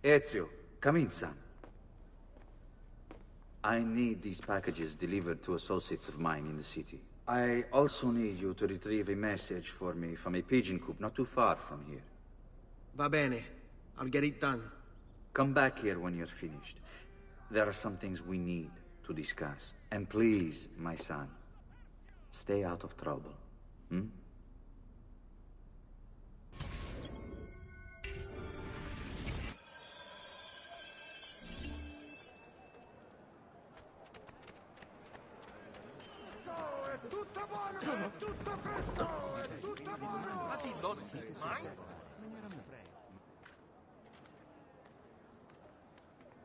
Ezio, come in, son. I need these packages delivered to associates of mine in the city. I also need you to retrieve a message for me from a pigeon coop not too far from here. Va bene. I'll get it done. Come back here when you're finished. There are some things we need to discuss. And please, my son, stay out of trouble. Hmm? Tutto buono, è tutto fresco, è tutto buono! Was he lost his mind?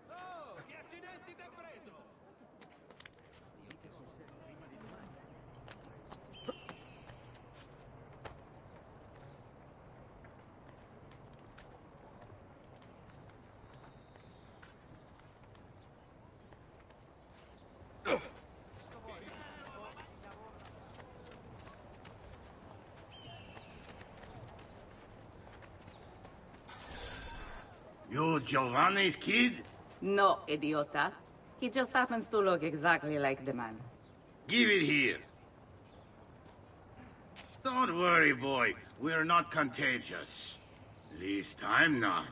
Oh, che accidenti t'hai preso? You Giovanni's kid? No, idiota. He just happens to look exactly like the man. Give it here. Don't worry, boy. We're not contagious. At least I'm not.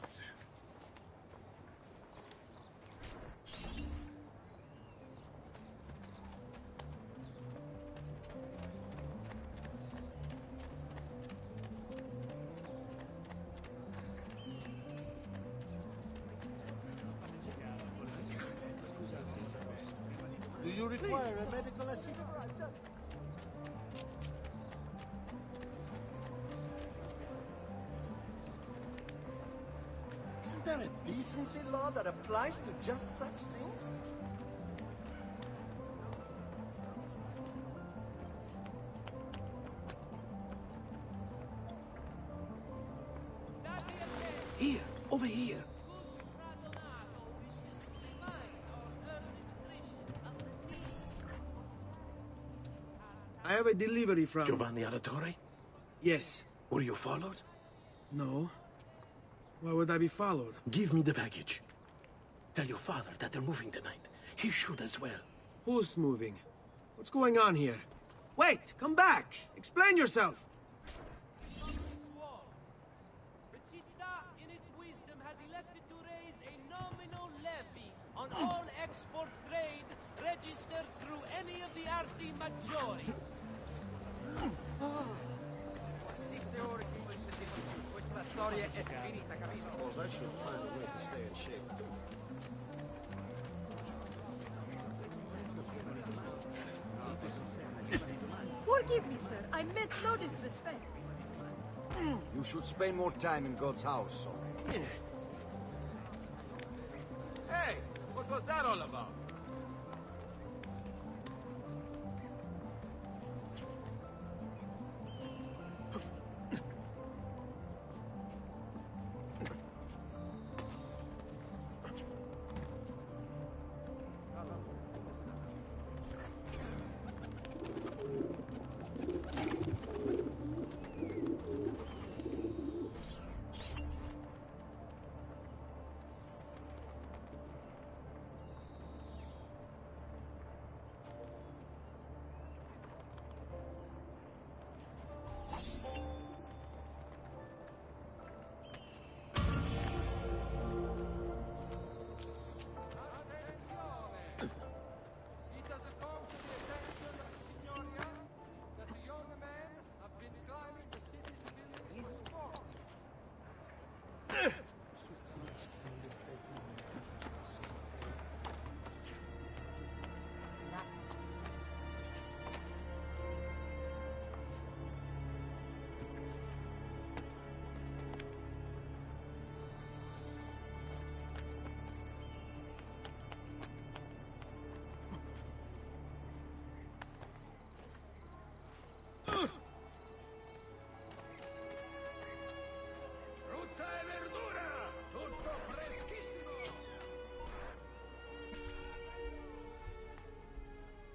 Do you require a medical assistant? Isn't there a decency law that applies to just such things? Here, over here. I have a delivery from... Giovanni Auditore? Yes. Were you followed? No. Why would I be followed? Give me the package. Tell your father that they're moving tonight. He should as well. Who's moving? What's going on here? Wait! Come back! Explain yourself! The città, in its wisdom, has elected to raise a nominal levy on all export trade registered through any of the arti maggiori. Questa storia è finita, capito? Suppose I should find a way to stay in shape. Forgive me, sir. I meant no disrespect. You should spend more time in God's house, so. Hey, what was that all about?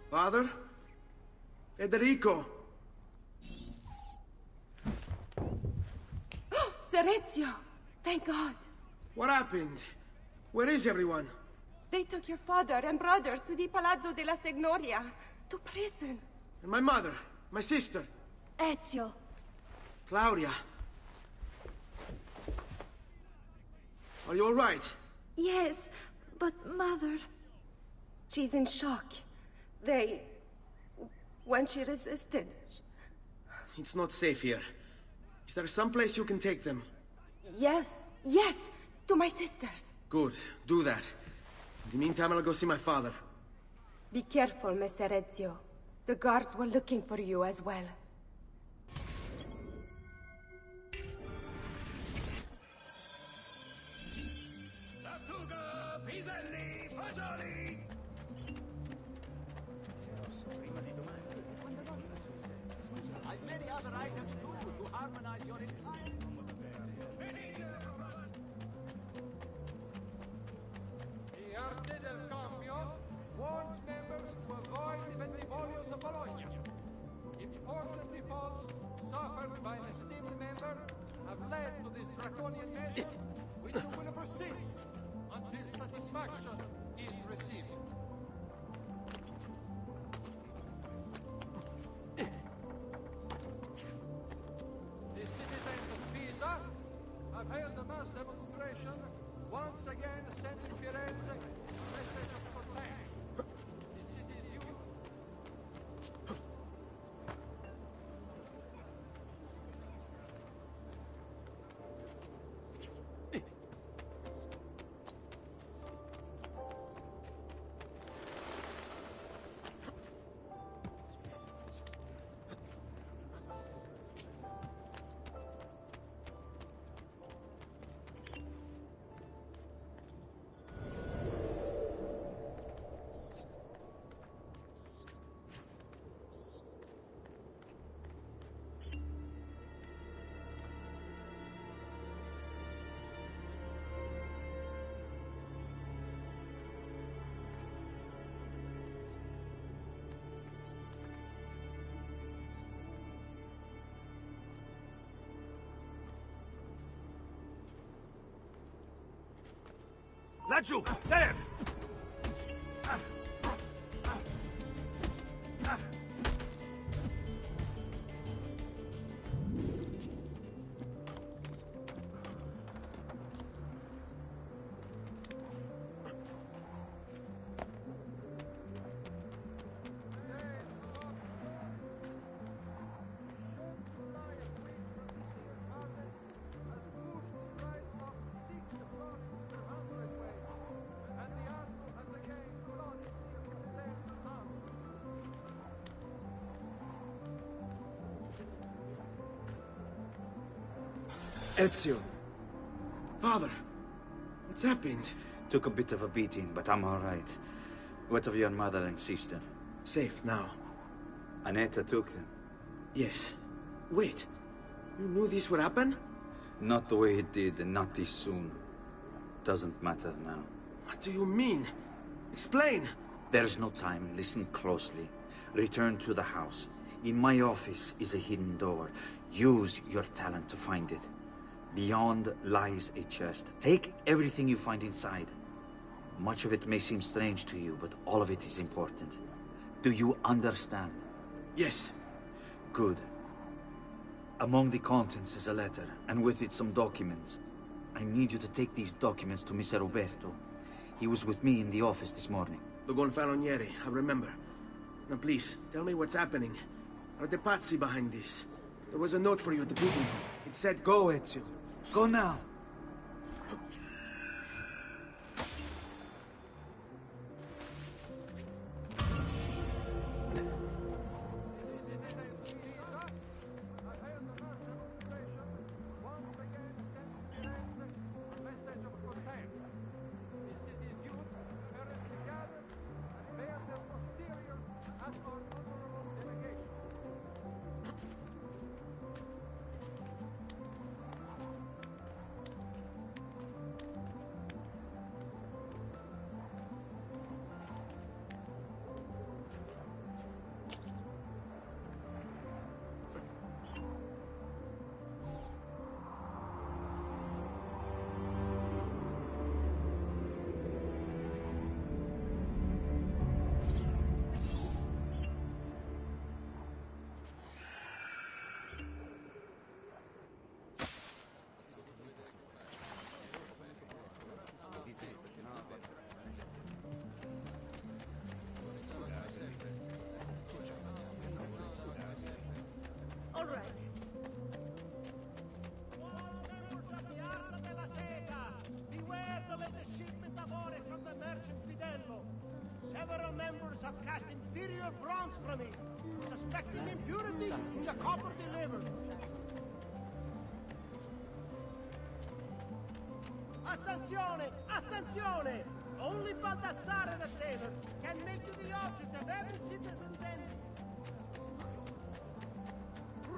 Father? Federico! Sir Ezio! Thank God! What happened? Where is everyone? They took your father and brothers to the Palazzo della Signoria, to prison. And my mother, my sister, Ezio, Claudia. Are you all right? yes, but Mother... She's in shock. When she resisted... It's not safe here. Is there some place you can take them? Yes, to my sisters. Good, do that. In the meantime, I'll go see my father. Be careful, Messer Ezio. The guards were looking for you as well. I've many other items too to harmonize your entire... The Arte del Cambio warns members to avoid the Ventrivolios of Bologna. Important defaults suffered by an esteemed member have led to this draconian measure, which will persist until satisfaction is received. The citizens of Pisa have held a mass demonstration, once again sending Firenze a message of protest. The city's youth Laggiù! There! Ezio. Father, what's happened? Took a bit of a beating, but I'm all right. What of your mother and sister? Safe now. Annetta took them. Yes. Wait. You knew this would happen? Not the way it did, and not this soon. Doesn't matter now. What do you mean? Explain! There's no time. Listen closely. Return to the house. In my office is a hidden door. Use your talent to find it. Beyond lies a chest. Take everything you find inside. Much of it may seem strange to you, but all of it is important. Do you understand? Yes. Good. Among the contents is a letter, and with it some documents. I need you to take these documents to Mr. Roberto. He was with me in the office this morning. The Gonfaloniere, I remember. Now please, tell me what's happening. Are the Pazzi behind this? There was a note for you at the meeting. It said, go, Ezio. Go now! All right. Beware the latest shipment of ore from the merchant Fidello. Several members have cast inferior bronze from it, suspecting impurities in the copper delivered. Attenzione! Attenzione! Only Baldassare the tailor can make you the object of every citizen's envy.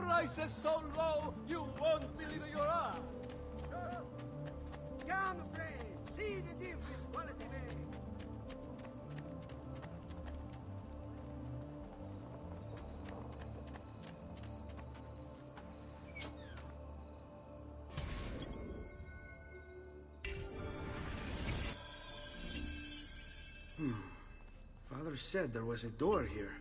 Prices so low, you won't believe your eyes. Come, friends, see the difference quality makes. Father said there was a door here.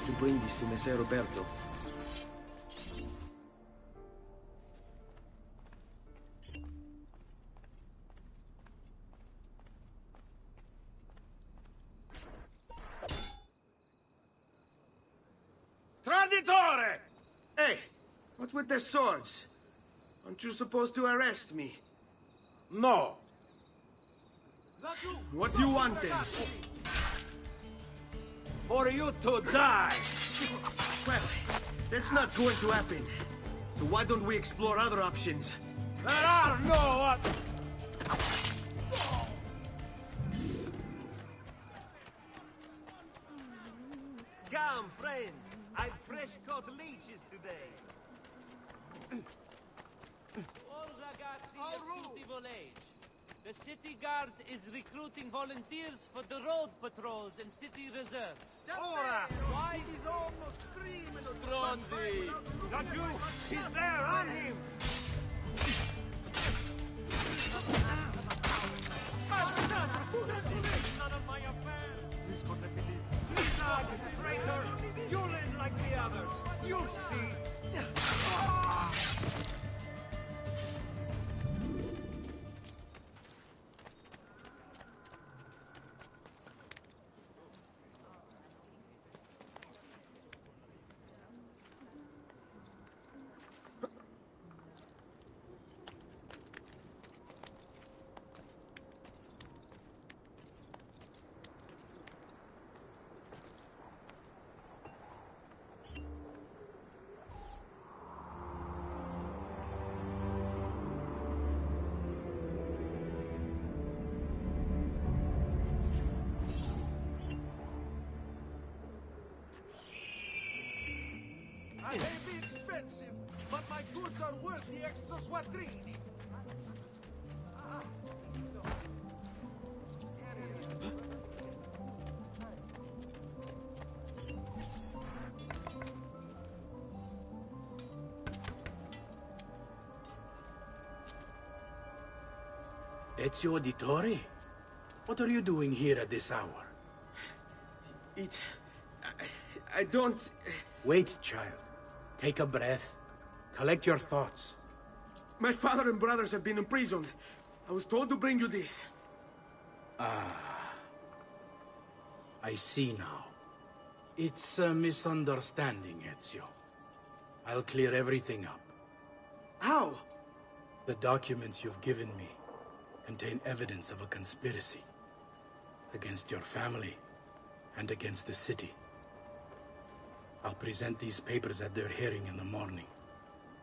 To bring this to Messer Roberto. Traditore! Hey, what's with the swords? Aren't you supposed to arrest me? No. What do you want then? For you to die! Well, that's not going to happen. So why don't we explore other options? There are no Come, friends. I've fresh caught leeches today. All ragazzi of City Village. The city guard is recruiting volunteers for the road patrols and city reserves. Ora! Why? It is almost screaming. Stronzi! Not you! He's there! On him! None of my affair. Nag, traitor! You'll end like the others. You'll see. I may be expensive, but my goods are worth the extra quattrini. Ezio Auditore? What are you doing here at this hour? I don't... Wait, child. Take a breath. Collect your thoughts. My father and brothers have been imprisoned. I was told to bring you this. I see now. It's a misunderstanding, Ezio. I'll clear everything up. How? The documents you've given me contain evidence of a conspiracy against your family and against the city. I'll present these papers at their hearing in the morning,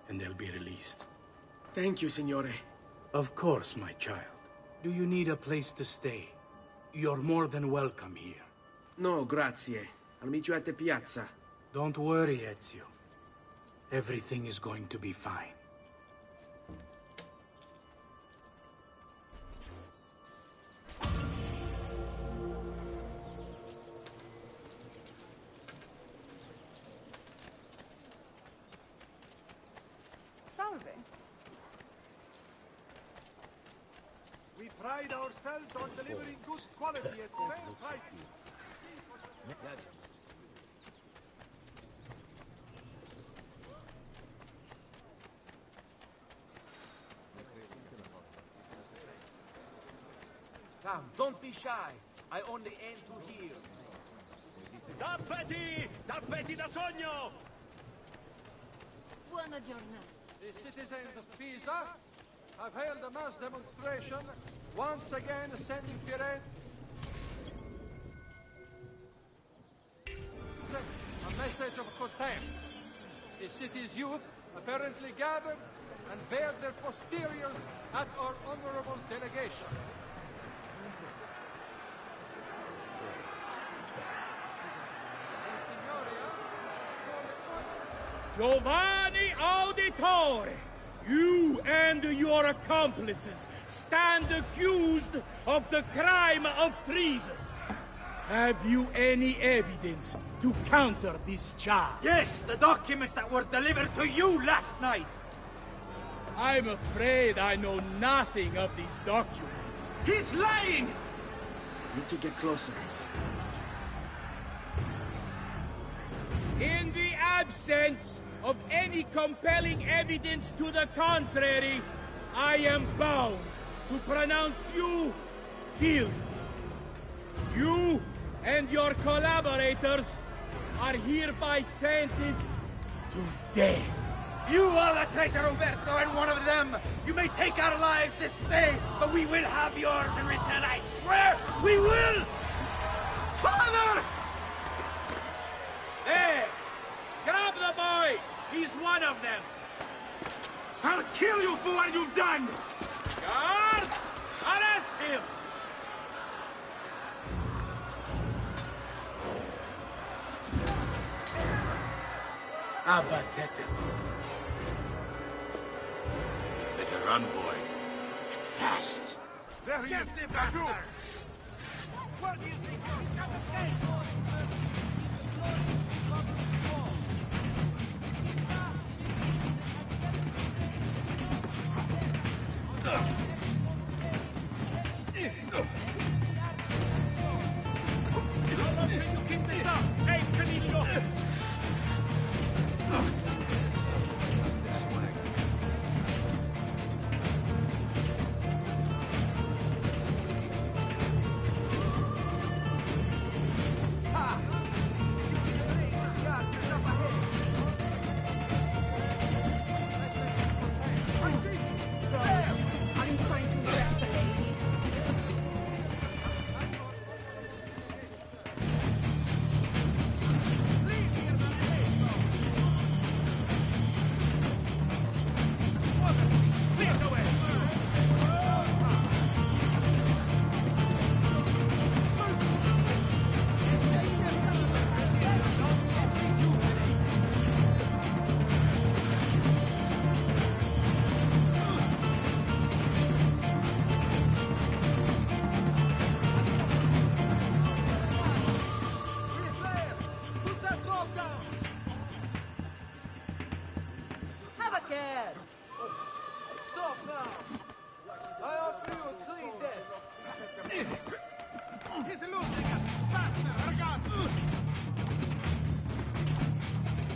and they'll be released. Thank you, Signore. Of course, my child. Do you need a place to stay? You're more than welcome here. No, grazie. I'll meet you at the piazza. Don't worry, Ezio. Everything is going to be fine. Salve. We pride ourselves on delivering good quality at fair prices. Come, don't be shy. I only aim to hear. Tappeti! Tappeti da sogno! Buona giornata. The citizens of Pisa have held a mass demonstration, once again sending Firenze a message of contempt. The city's youth apparently gathered and bared their posteriors at our honorable delegation. Giovanni Auditore, you and your accomplices stand accused of the crime of treason. Have you any evidence to counter this charge? Yes, the documents that were delivered to you last night. I'm afraid I know nothing of these documents. He's lying! Need to get closer. In the absence of any compelling evidence to the contrary, I am bound to pronounce you guilty. You and your collaborators are hereby sentenced to death. You are the traitor, Roberto, and one of them. You may take our lives this day, but we will have yours in return, I swear! We will! Father! There! Grab the boy! He's one of them! I'll kill you for what you've done! Guards! Arrest him! Avatete. Better run, boy. And fast. There he is, Laju! Where do you think you're keep this up? Hey, Camillo!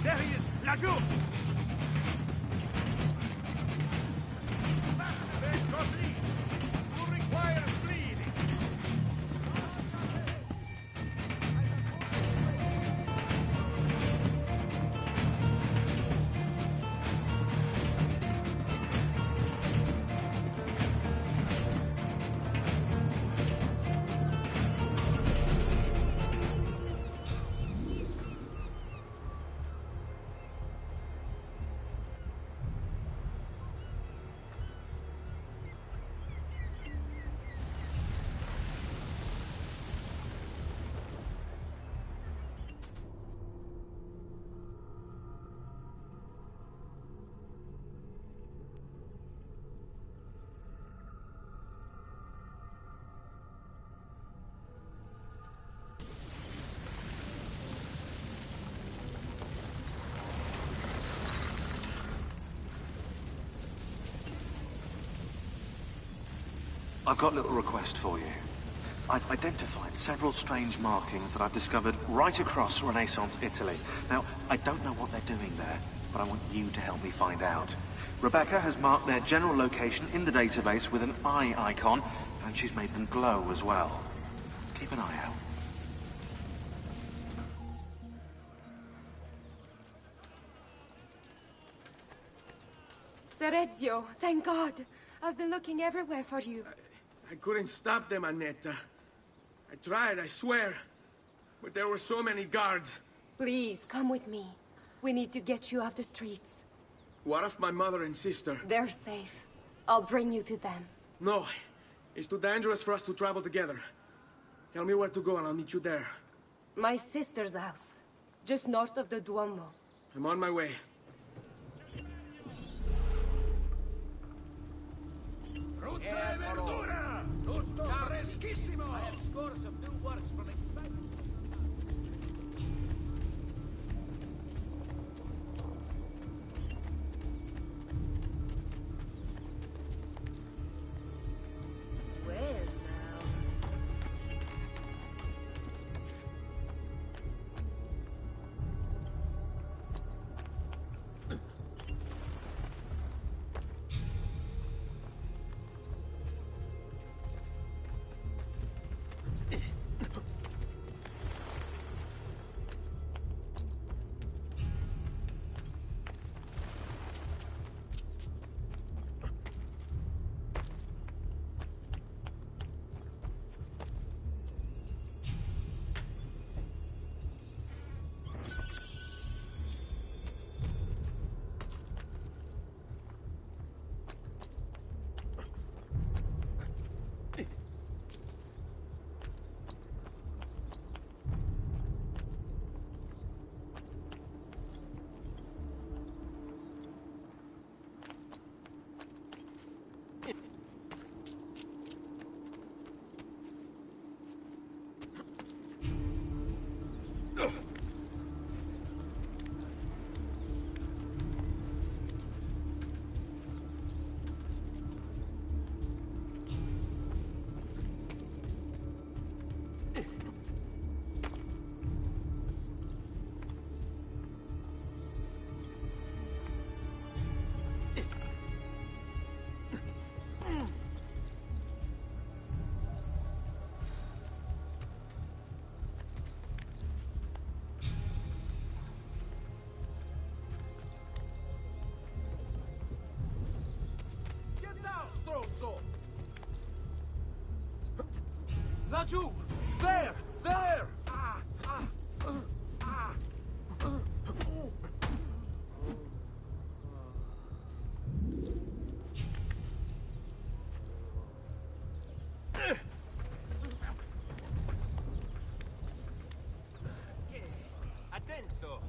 There he is! Laju! Who requires bleeding? I've got a little request for you. I've identified several strange markings that I've discovered right across Renaissance Italy. Now, I don't know what they're doing there, but I want you to help me find out. Rebecca has marked their general location in the database with an eye icon, and she's made them glow as well. Keep an eye out. Serezio, thank God. I've been looking everywhere for you. I couldn't stop them, Annetta. I tried, I swear. But there were so many guards. Please, come with me. We need to get you off the streets. What of my mother and sister? They're safe. I'll bring you to them. No. It's too dangerous for us to travel together. Tell me where to go and I'll meet you there. My sister's house. Just north of the Duomo. I'm on my way. Frutta e verdura! Tutto freschissimo! I have scores of new works from excitement. Laggiù! There! There! Attento!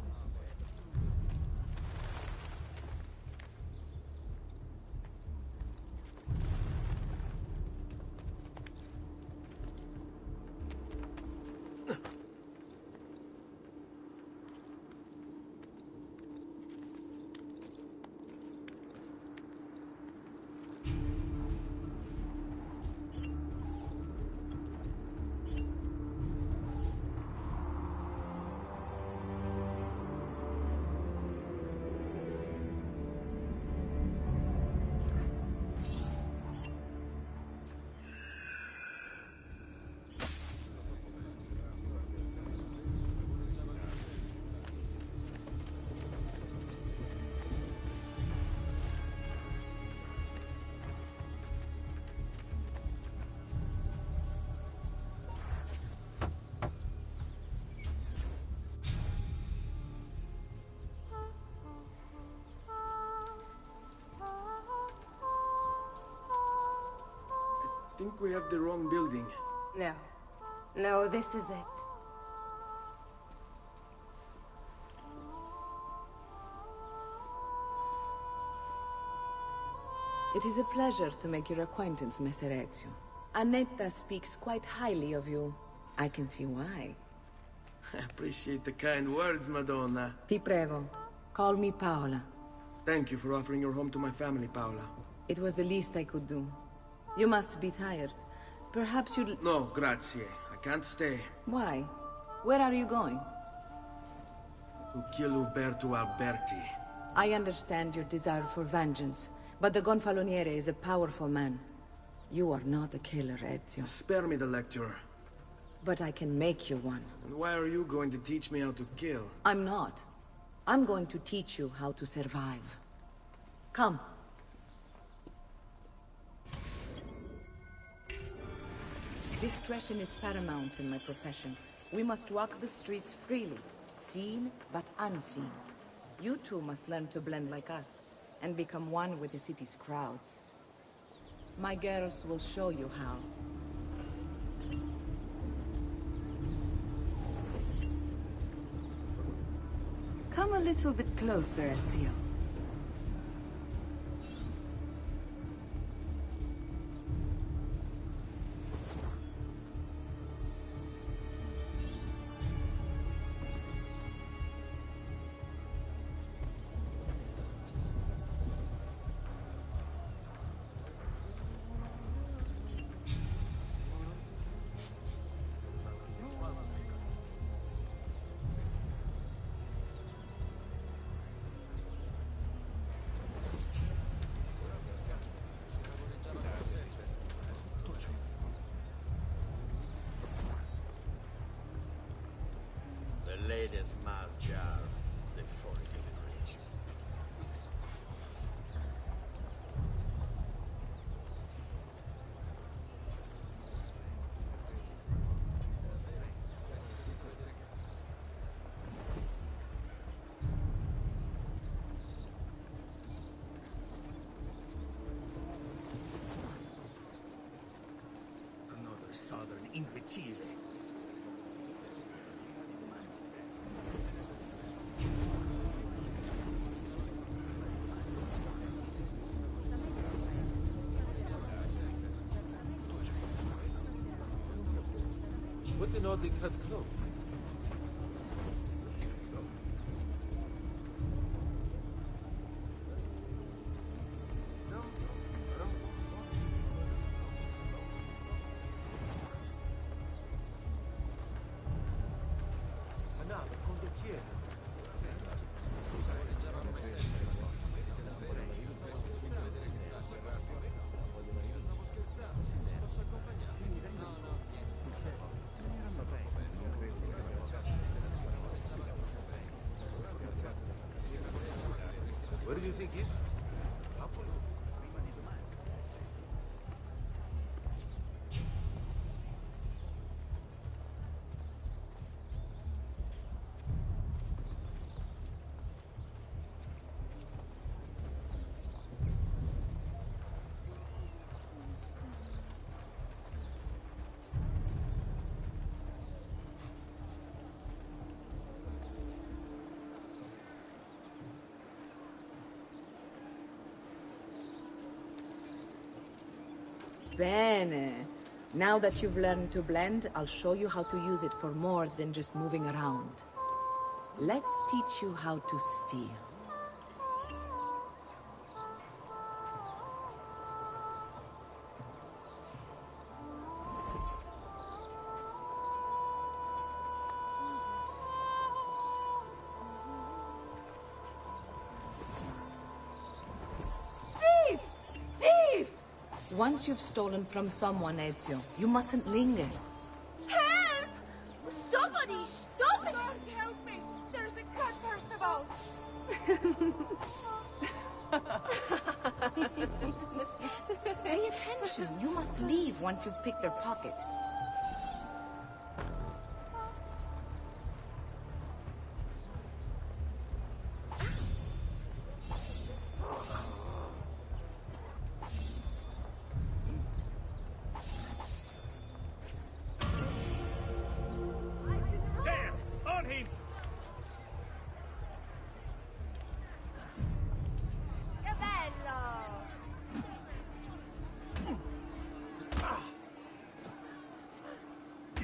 I think we have the wrong building. No. No, this is it. It is a pleasure to make your acquaintance, Messer Ezio. Annetta speaks quite highly of you. I can see why. I appreciate the kind words, Madonna. Ti prego, call me Paola. Thank you for offering your home to my family, Paola. It was the least I could do. You must be tired. Perhaps you'd... No, grazie. I can't stay. Why? Where are you going? To kill Uberto Alberti. I understand your desire for vengeance, but the Gonfaloniere is a powerful man. You are not a killer, Ezio. Spare me the lecture. But I can make you one. And why are you going to teach me how to kill? I'm not. I'm going to teach you how to survive. Come. Discretion is paramount in my profession. We must walk the streets freely, seen but unseen. You too must learn to blend like us, and become one with the city's crowds. My girls will show you how. Come a little bit closer, Ezio. Ladies must jar the force of the creature. Another southern imbecile. What an oddly cut cloak. What do you think is? Bene. Now that you've learned to blend, I'll show you how to use it for more than just moving around. Let's teach you how to steal. Once you've stolen from someone, Ezio, you mustn't linger. Help! Somebody stop it! God, help me! There's a cat Percival! Pay attention. You must leave once you've picked their pocket.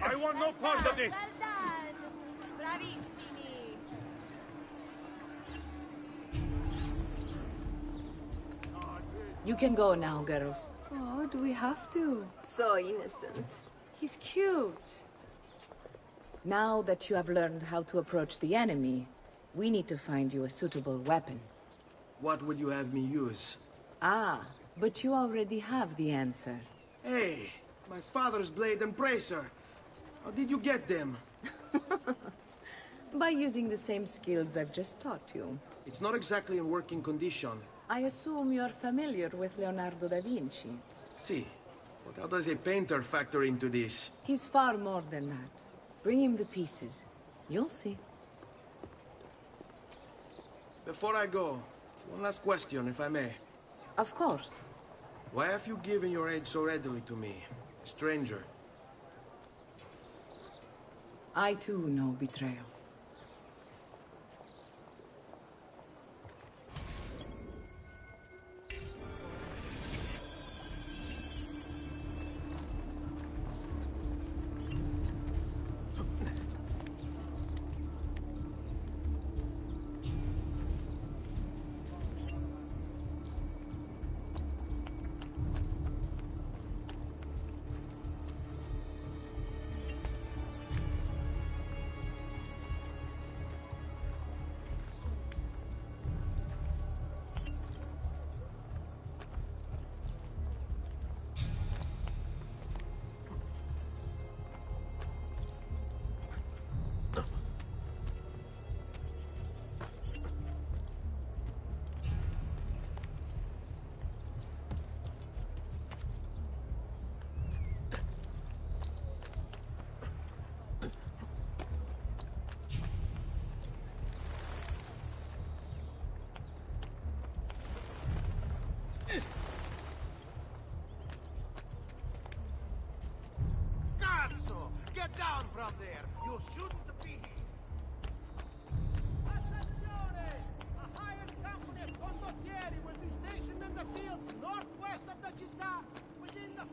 I want no part of this! Bravissimi! You can go now, girls. Oh, do we have to? So innocent. He's cute. Now that you have learned how to approach the enemy, we need to find you a suitable weapon. What would you have me use? Ah, but you already have the answer. Hey, my father's blade and bracer. How did you get them? By using the same skills I've just taught you. It's not exactly in working condition. I assume you're familiar with Leonardo da Vinci. See, but how does a painter factor into this? He's far more than that. Bring him the pieces. You'll see. Before I go, one last question, if I may. Of course. Why have you given your aid so readily to me, a stranger? I too know betrayal. Cazzo! Get down from there! You shouldn't be here! Attenzione! A hired company of condottieri will be stationed in the fields northwest of the città, within the...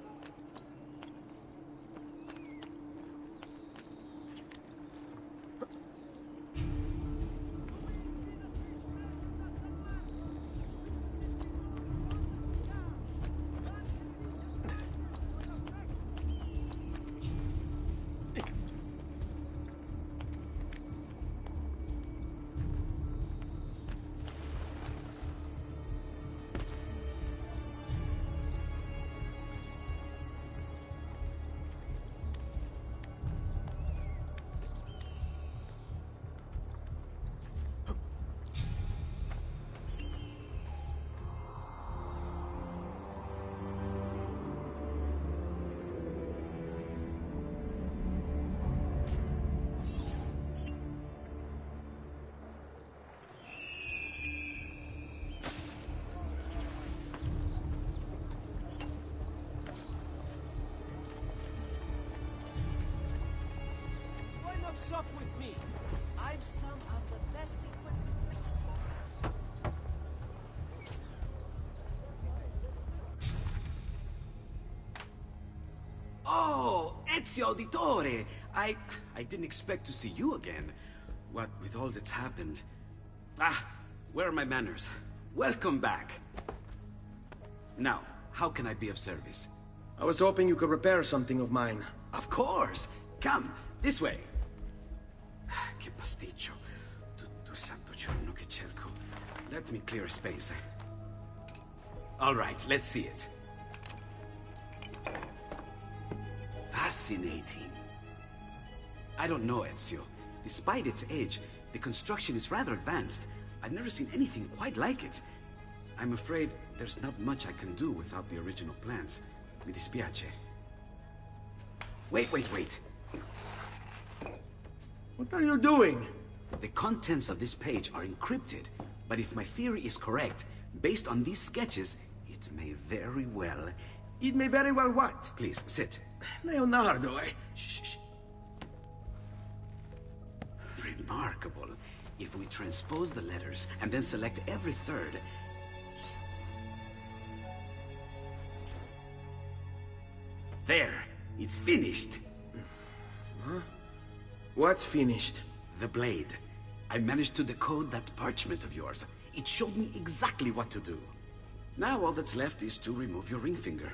What's up with me? I've some of the best equipment. Oh, Ezio Auditore! I didn't expect to see you again. What with all that's happened. Ah, where are my manners? Welcome back. Now, how can I be of service? I was hoping you could repair something of mine. Of course! Come, this way. Che pasticcio. Tutto santo giorno che cerco. Let me clear a space. All right, let's see it. Fascinating. I don't know, Ezio. Despite its age, the construction is rather advanced. I've never seen anything quite like it. I'm afraid there's not much I can do without the original plans. Mi dispiace. Wait. What are you doing? The contents of this page are encrypted, but if my theory is correct, based on these sketches, it may very well... It may very well what? Please, sit. Leonardo, Shh. Remarkable. If we transpose the letters and then select every third... There! It's finished! Huh? What's finished? The blade. I managed to decode that parchment of yours. It showed me exactly what to do. Now all that's left is to remove your ring finger.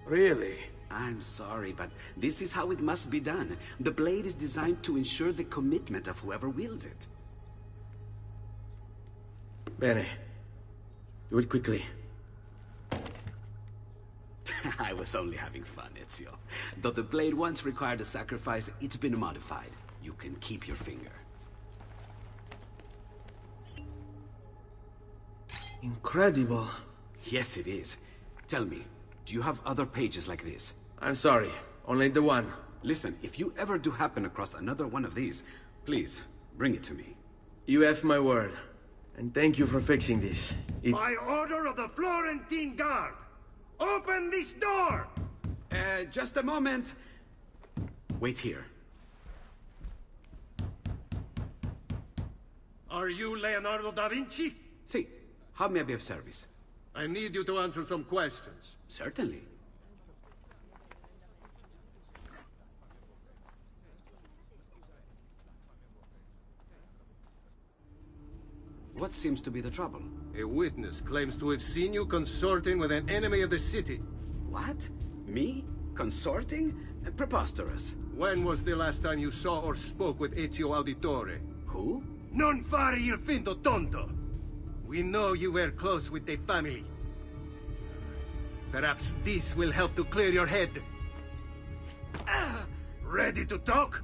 Really? I'm sorry, but this is how it must be done. The blade is designed to ensure the commitment of whoever wields it. Bene. Do it quickly. I was only having fun, Ezio. Though the blade once required a sacrifice, it's been modified. You can keep your finger. Incredible. Yes, it is. Tell me, do you have other pages like this? I'm sorry. Only the one. Listen, if you ever do happen across another one of these, please, bring it to me. You have my word. And thank you for fixing this. By order of the Florentine Guard! Open this door! Just a moment. Wait here. Are you Leonardo da Vinci? See, how may I be of service? I need you to answer some questions. Certainly. What seems to be the trouble? A witness claims to have seen you consorting with an enemy of the city. What? Me? Consorting? Preposterous. When was the last time you saw or spoke with Ezio Auditore? Who? Non fare il finto tonto! We know you were close with the family. Perhaps this will help to clear your head. Ready to talk?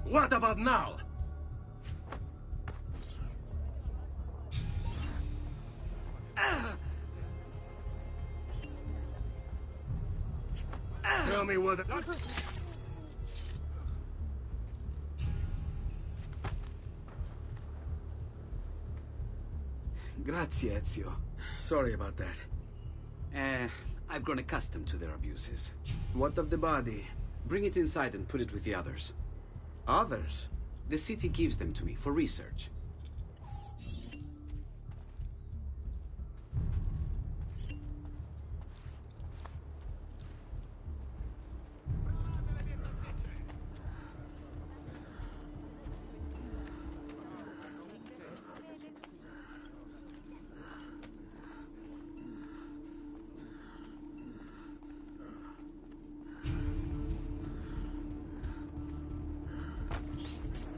What about now? Tell me what... Grazie, Ezio. Sorry about that. I've grown accustomed to their abuses. What of the body? Bring it inside and put it with the others. Others? The city gives them to me for research.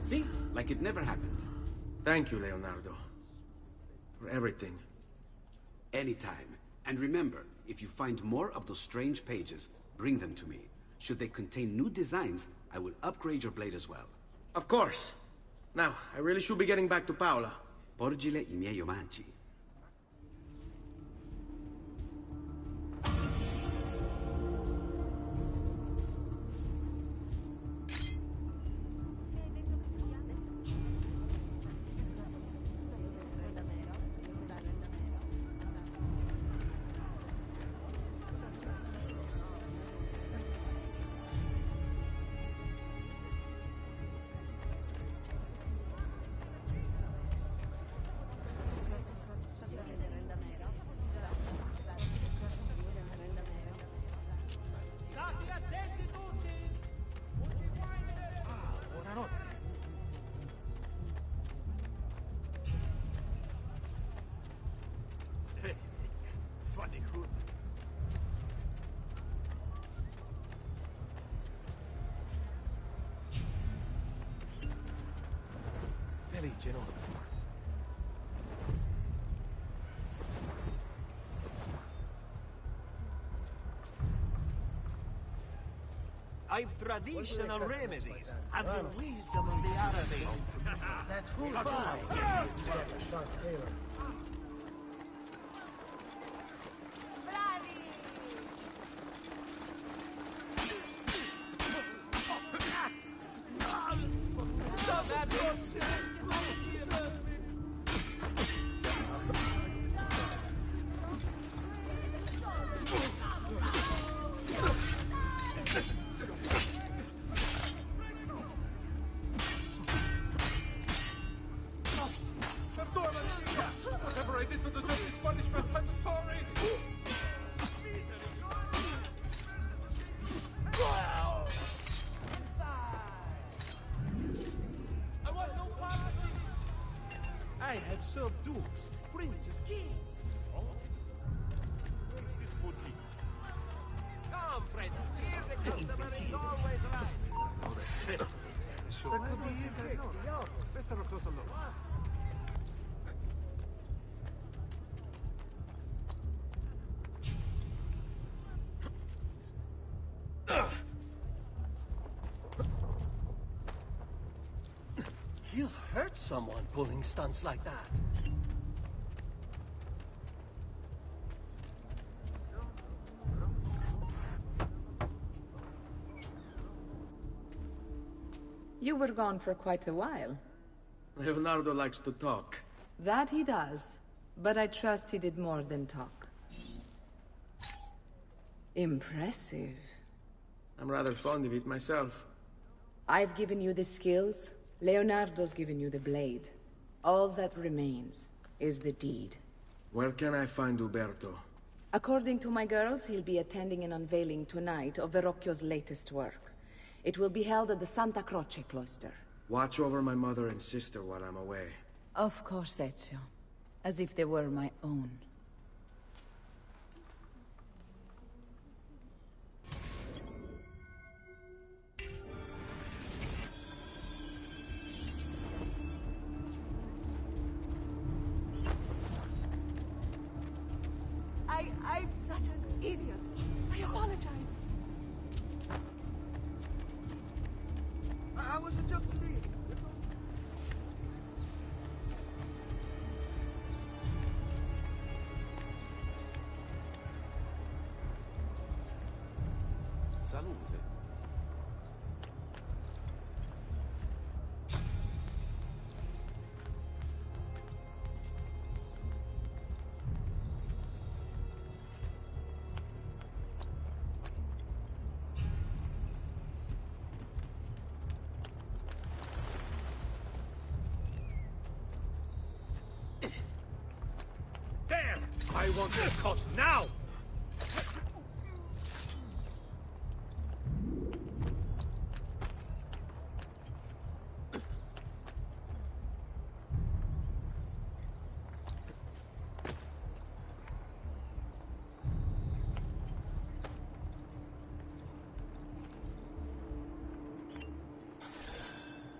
See? Like it never happened. Thank you, Leonardo. For everything. Anytime. And remember, if you find more of those strange pages, bring them to me. Should they contain new designs, I will upgrade your blade as well. Of course. Now, I really should be getting back to Paola. Porgile I miei omaggi. State attenti tutti! Buonanotte. Funny good. Felice, no? I've traditional remedies and the wisdom of the Arabic. That's goodbye. Whatever I did to deserve this punishment, I'm sorry. I want no part of it. I have served dukes, princes, kings. This boutique. friend. Here the customer is always right. That could be it. No, best have a closer look. He'll hurt someone pulling stunts like that. You were gone for quite a while. Leonardo likes to talk. That he does, but I trust he did more than talk. Impressive. I'm rather fond of it myself. I've given you the skills, Leonardo's given you the blade. All that remains is the deed. Where can I find Uberto? According to my girls, he'll be attending an unveiling tonight of Verrocchio's latest work. It will be held at the Santa Croce cloister. Watch over my mother and sister while I'm away. Of course, Ezio. As if they were my own. I'm such an idiot. I apologize. I wasn't just me. Salute. There! I want this cut now!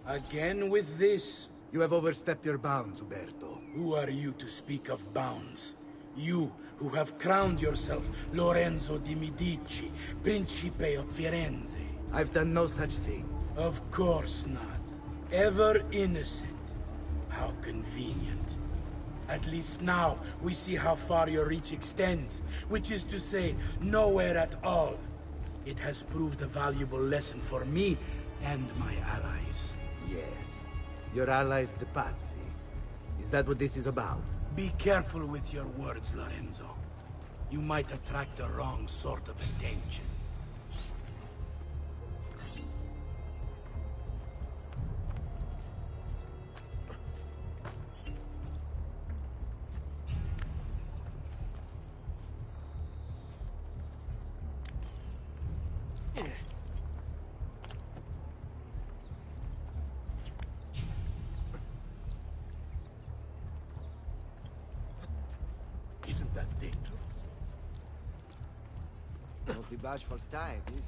Again with this? You have overstepped your bounds, Uberto. Who are you to speak of bounds? You, who have crowned yourself Lorenzo di Medici, Principe of Firenze. I've done no such thing. Of course not. Ever innocent. How convenient. At least now, we see how far your reach extends, which is to say, nowhere at all. It has proved a valuable lesson for me and my allies. Yes. Your allies, the Pazzi. Is that what this is about? Be careful with your words, Lorenzo. You might attract the wrong sort of attention. Isn't that dangerous? Don't be bashful type, is it?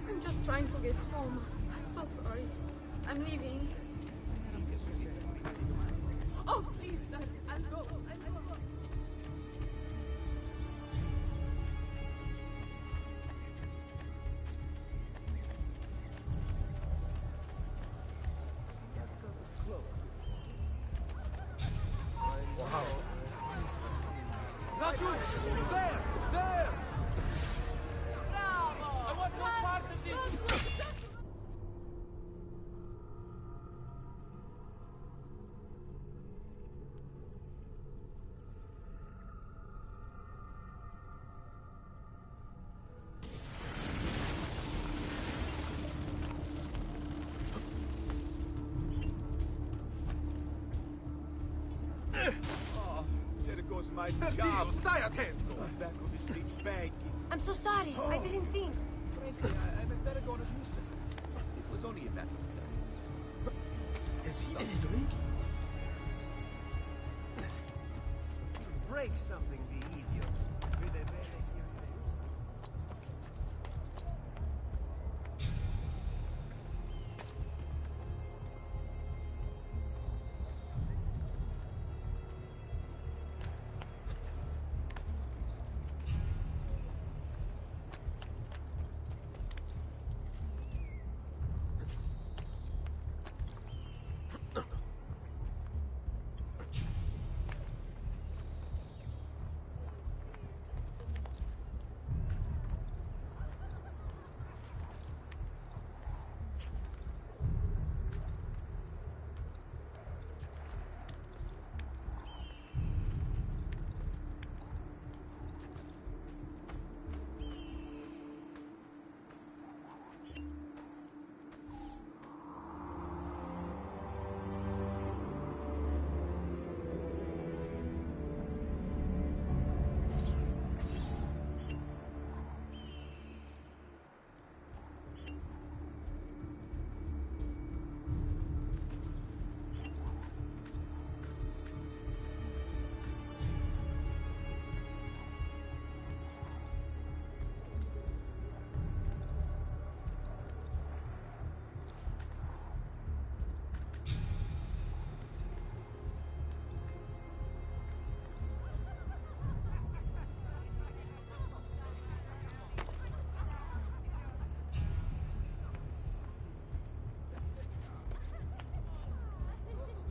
I'm just trying to get home. I'm so sorry. I'm leaving. Oh, please, sir. I'll go. I'll go. Raju! There! There! I want no part of this! my Per job. Dio, stai attento! Back on the streets begging. I'm so sorry. I didn't think. Frankly, I better go on a news visit. It was only a matter of time. Has he been drinking? Break something, the idiot. Vede bene chi è.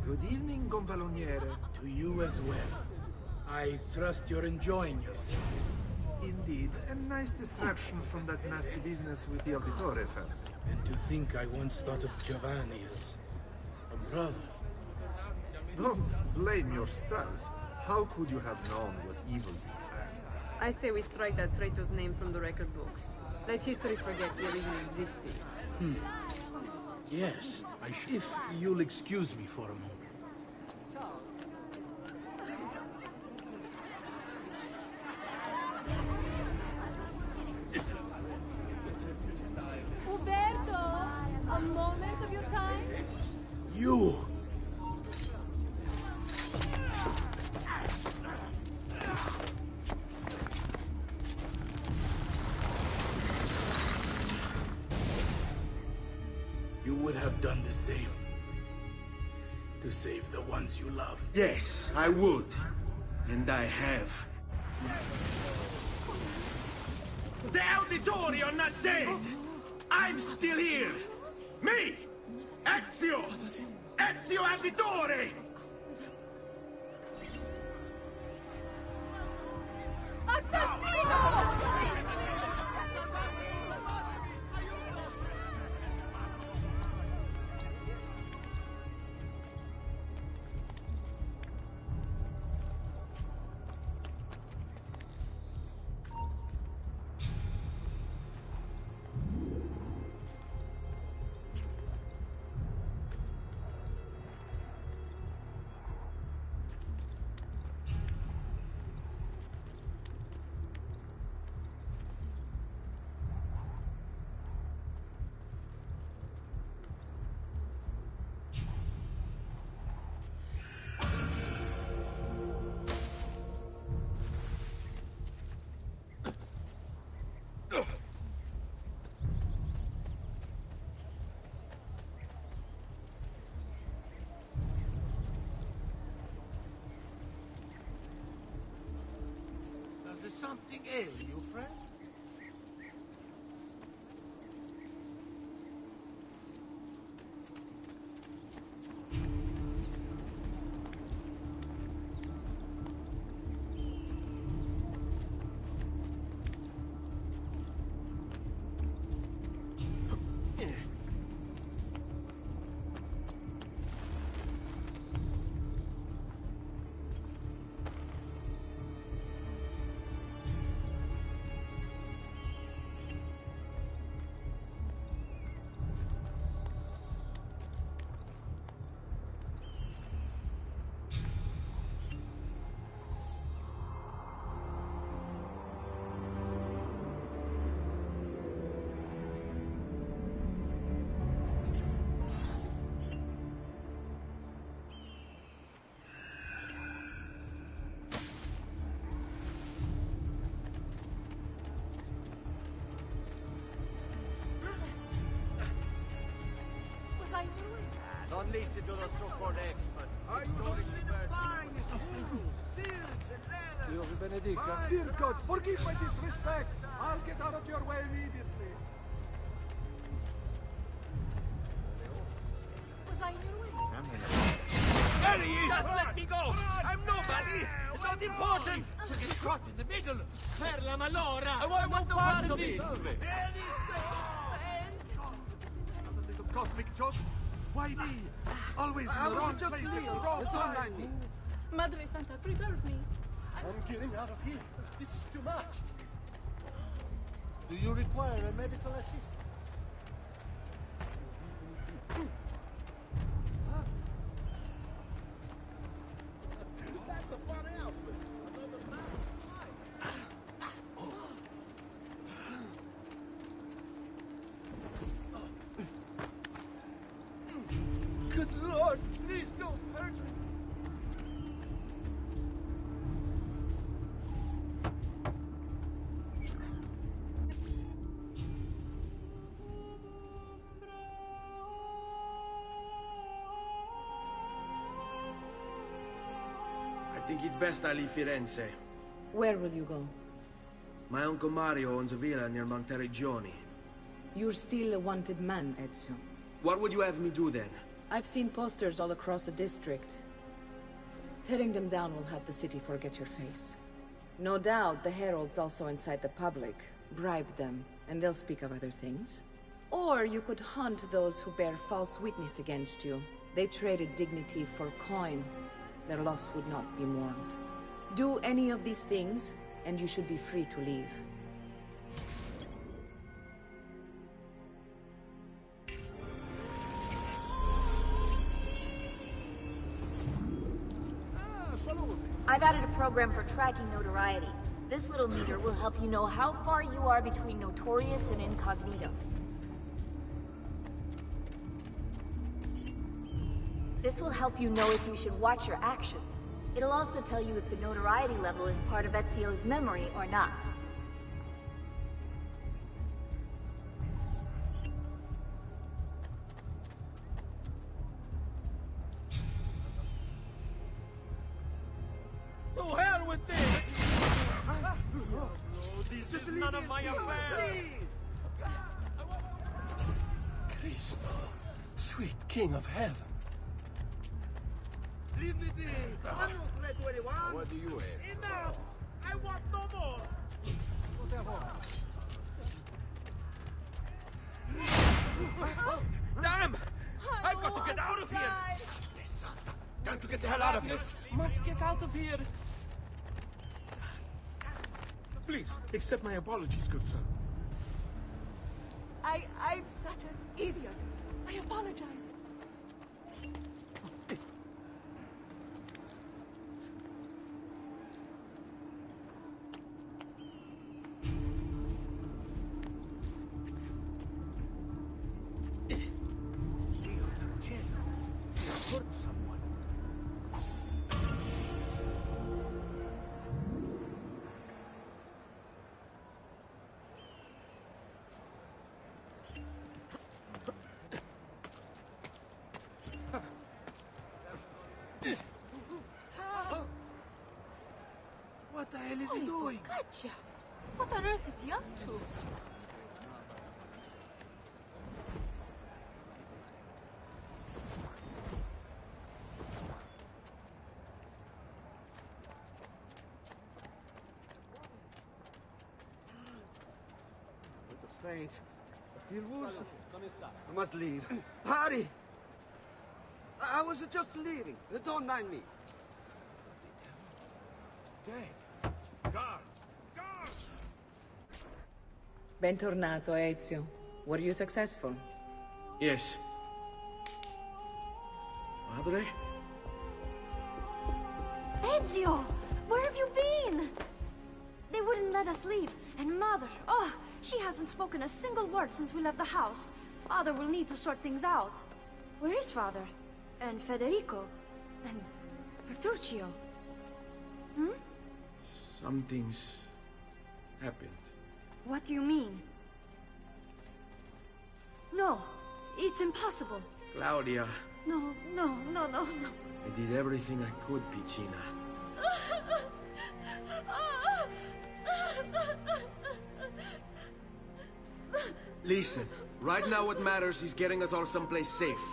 Good evening, Gonfaloniere. To you as well. I trust you're enjoying yourselves. Indeed, a nice distraction from that nasty business with the Auditore family. And to think I once thought of Giovanni as a brother. Don't blame yourself. How could you have known what evils he had? I say we strike that traitor's name from the record books. Let history forget he even existed. Yes, I should. If you'll excuse me for a moment. Uberto, a moment of your time? You! You would have done the same. To save the ones you love. Yes, I would. And I have. The Auditori are not dead! I'm still here! Me! Ezio! Ezio Auditore! Assassino! Does something ail you, friend? unleash it to those so-called experts. Extorting the finest jewels, silks, and leather. Dio vi benedica. Dear God, forgive my disrespect. I'll get out of your way immediately. Was I in your way? There he is! Just let me go! I'm nobody! It's not important! To get caught in the middle! Per la malora! I want no part of this! Another little cosmic joke? Why me? Always in the wrong place at the wrong time. Madre Santa, preserve me. I'm getting out of here. This is too much. Do you require a medical assistant? That's a funny outfit. Another man. Good Lord, please don't hurt me. I think it's best I leave Firenze. Where will you go? My Uncle Mario owns a villa near Monteregioni. You're still a wanted man, Ezio. What would you have me do then? I've seen posters all across the district. Tearing them down will help the city forget your face. No doubt the heralds also incite the public. Bribe them, and they'll speak of other things. Or you could hunt those who bear false witness against you. They traded dignity for coin. Their loss would not be mourned. Do any of these things, and you should be free to leave. I've added a program for tracking notoriety. This little meter will help you know how far you are between notorious and incognito. This will help you know if you should watch your actions. It'll also tell you if the notoriety level is part of Ezio's memory or not. To hell with this! No, this is none of my affair! Cristo, sweet King of Heaven. Leave me be! I'm no threat to anyone! What do you have? Enough! I want no more! Damn! I've got to get out of here! Time to get the hell out of here! Must get out of here. Please, accept my apologies, good sir. I'm such an idiot. I apologize. What the hell is he doing? Gotcha. What on earth is he up to? Faint. I feel worse. I must leave. Hurry! I was just leaving. Don't mind me. Dead. Guard! Guard! Bentornato, Ezio. Were you successful? Yes. Madre? Ezio! Where have you been? They wouldn't let us leave. And Mother, oh, she hasn't spoken a single word since we left the house. Father will need to sort things out. Where is Father? And Federico? And Petruccio? Hmm? Something's happened. What do you mean? No, it's impossible. Claudia, No, no, no, no, no. I did everything I could, Piccina. Listen, right now what matters is getting us all someplace safe.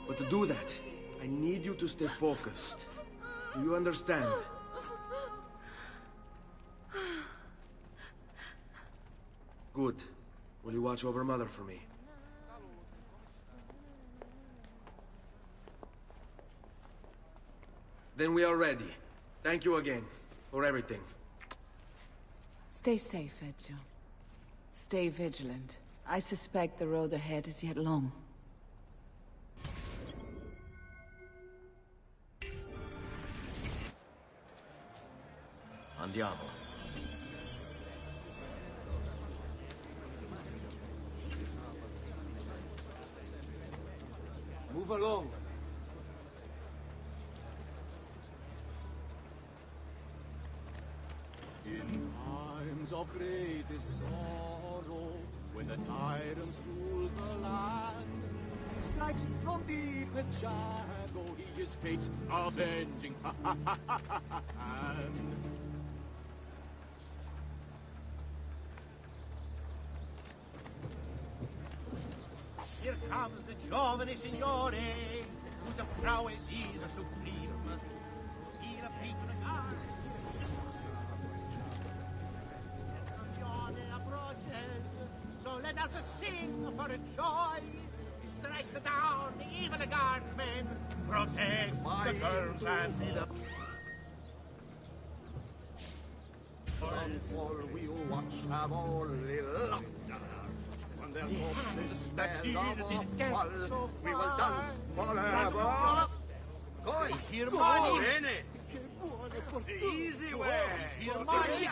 But to do that, I need you to stay focused. Do you understand? Good. Will you watch over Mother for me? Then we are ready. Thank you again for everything. Stay safe, Ezio. Stay vigilant. I suspect the road ahead is yet long. Andiamo. Move along. In times of greatest sorrow, when the tyrants rule the land, strikes from deepest shadow, he is fate's avenging hand. Here comes the giovane signore, whose prowess is supreme. See the patronage. So let us sing for joy. He strikes down the evil guardsmen, protects the girls and the... For we watch have only laughter. When their corpses stand up, so we will dance forever. Coi, Tirmani! Bene! Easy way! Tirmani!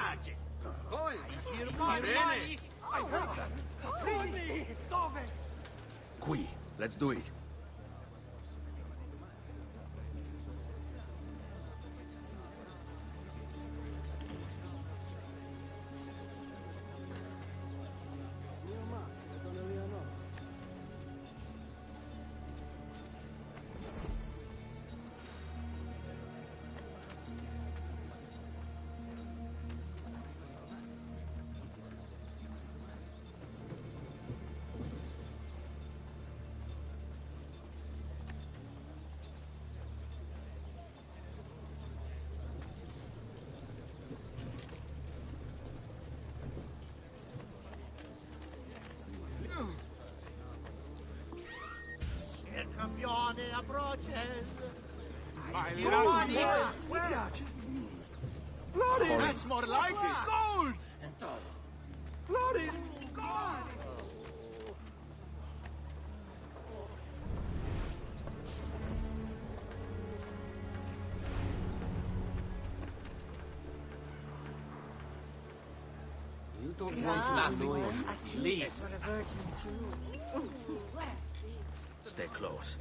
Coi! Tirmani! I heard that! Tirmani! Dove? Qui. Let's do it. Il campione approaches. My Tirmani! Where? Florin! That's more like it! Gold! Florin! Gold! You don't want to annoy him. Leave. For a virgin too. Stay close.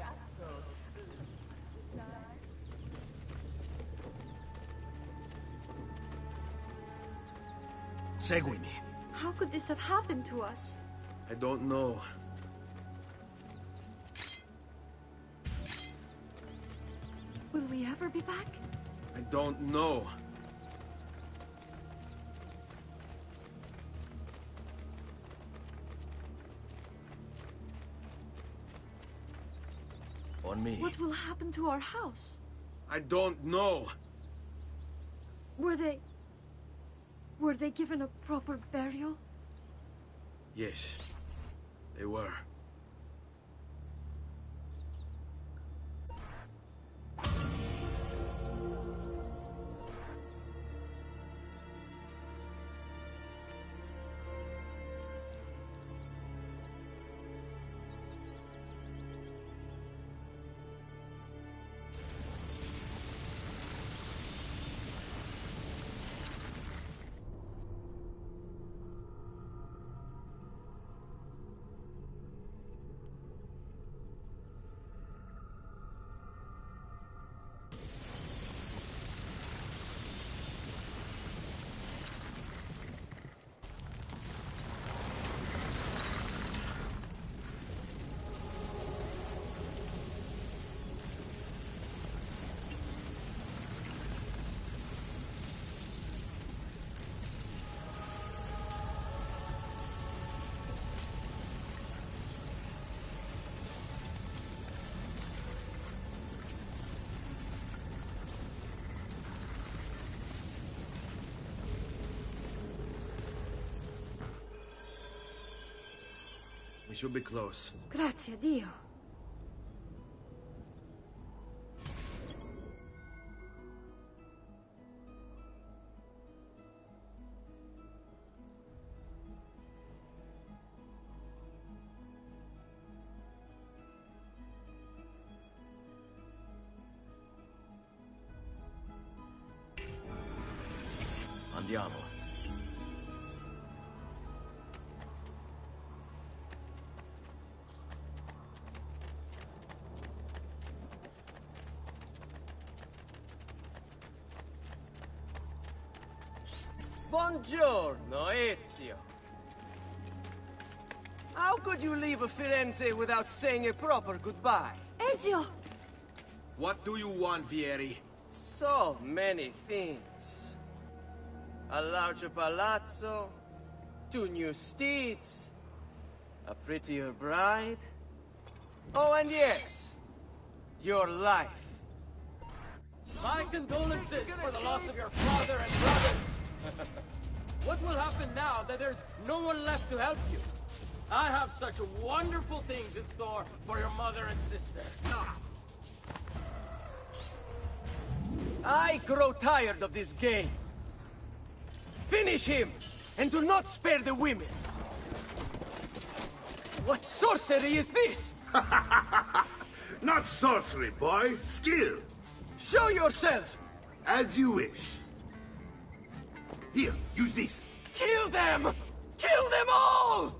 Seguimi. How could this have happened to us? I don't know. Will we ever be back? I don't know. On me. What will happen to our house? I don't know. Were they given a proper burial? Yes, they were. We should be close. Grazie a Dio. Andiamo. Buongiorno, Ezio. How could you leave a Firenze without saying a proper goodbye? Ezio! What do you want, Vieri? So many things. A larger palazzo, 2 new steeds, a prettier bride. Oh, and yes, your life. My condolences for the loss of your father and brothers. What will happen now that there's no one left to help you? I have such wonderful things in store for your mother and sister. I grow tired of this game. Finish him, and do not spare the women. What sorcery is this? Not sorcery, boy. Skill. Show yourself! As you wish. Here, use this. Kill them! Kill them all!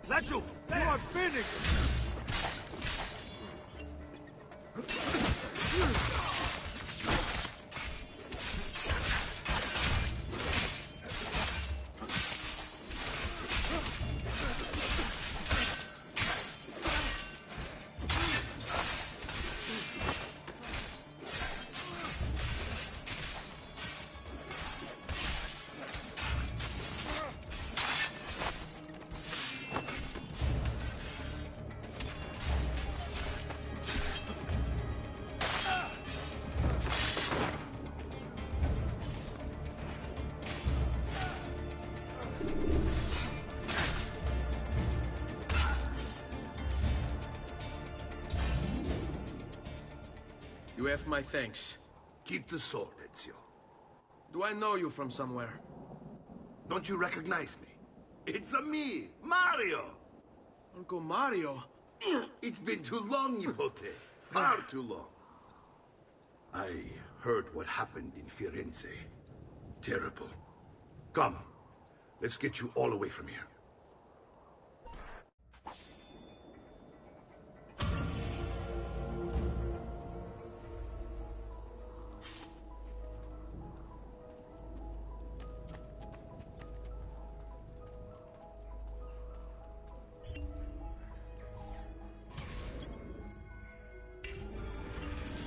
Lachio, you are finished! You have my thanks. Keep the sword, Ezio. Do I know you from somewhere? Don't you recognize me? It's a me, Mario! Uncle Mario? It's been too long, Nipote. Far too long. I heard what happened in Firenze. Terrible. Come, let's get you all away from here.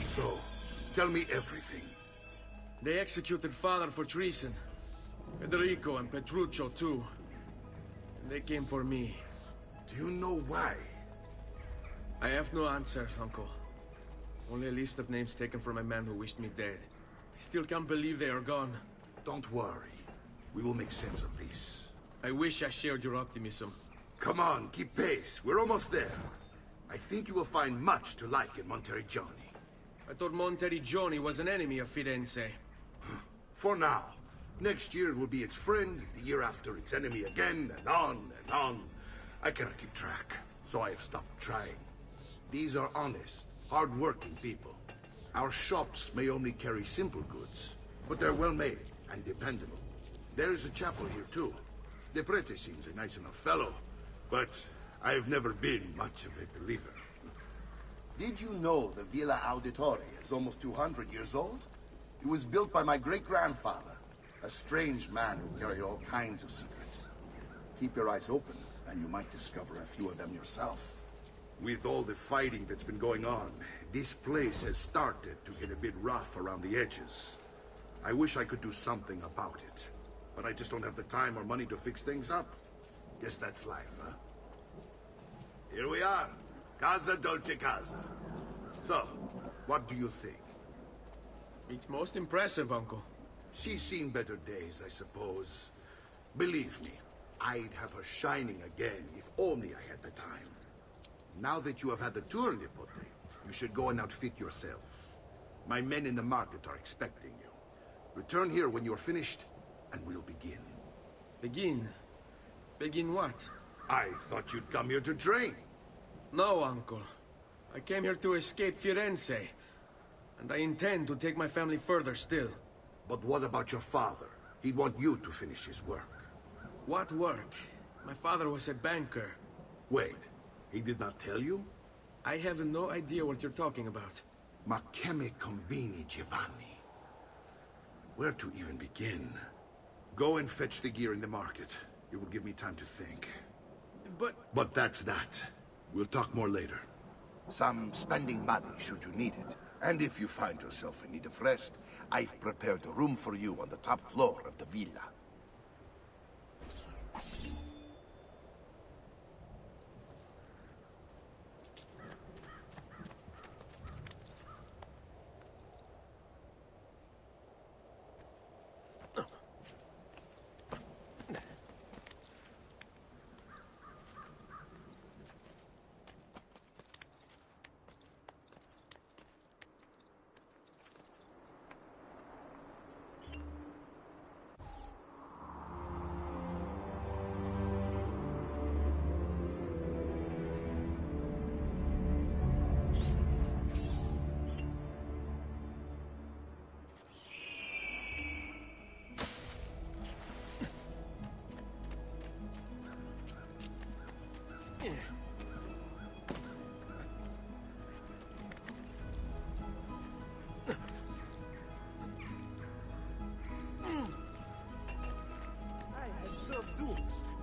So, tell me everything. They executed father for treason. Federico and Petruccio too. And they came for me. Do you know why? I have no answers, Uncle. Only a list of names taken from a man who wished me dead. I still can't believe they are gone. Don't worry. We will make sense of this. I wish I shared your optimism. Come on, keep pace. We're almost there. I think you will find much to like in Monteriggioni. I thought Monteriggioni was an enemy of Firenze. For now. Next year it will be its friend, the year after its enemy again, and on and on. I cannot keep track, so I have stopped trying. These are honest, hard-working people. Our shops may only carry simple goods, but they're well-made and dependable. There is a chapel here, too. The prete seems a nice enough fellow, but I've never been much of a believer. Did you know the Villa Auditore is almost 200 years old? It was built by my great-grandfather, a strange man who carried all kinds of secrets. Keep your eyes open, and you might discover a few of them yourself. With all the fighting that's been going on, this place has started to get a bit rough around the edges. I wish I could do something about it, but I just don't have the time or money to fix things up. Guess that's life, huh? Here we are. Casa Dolce Casa. So, what do you think? It's most impressive, Uncle. She's seen better days, I suppose. Believe me, I'd have her shining again if only I had the time. Now that you have had the tour, Nipote, you should go and outfit yourself. My men in the market are expecting you. Return here when you're finished, and we'll begin. Begin? Begin what? I thought you'd come here to train. No, Uncle. I came here to escape Firenze. And I intend to take my family further still. But what about your father? He'd want you to finish his work. What work? My father was a banker. Wait, he did not tell you? I have no idea what you're talking about. Ma che me combini, Giovanni? Where to even begin? Go and fetch the gear in the market. It will give me time to think. But that's that. We'll talk more later. Some spending money should you need it. And if you find yourself in need of rest, I've prepared a room for you on the top floor of the villa.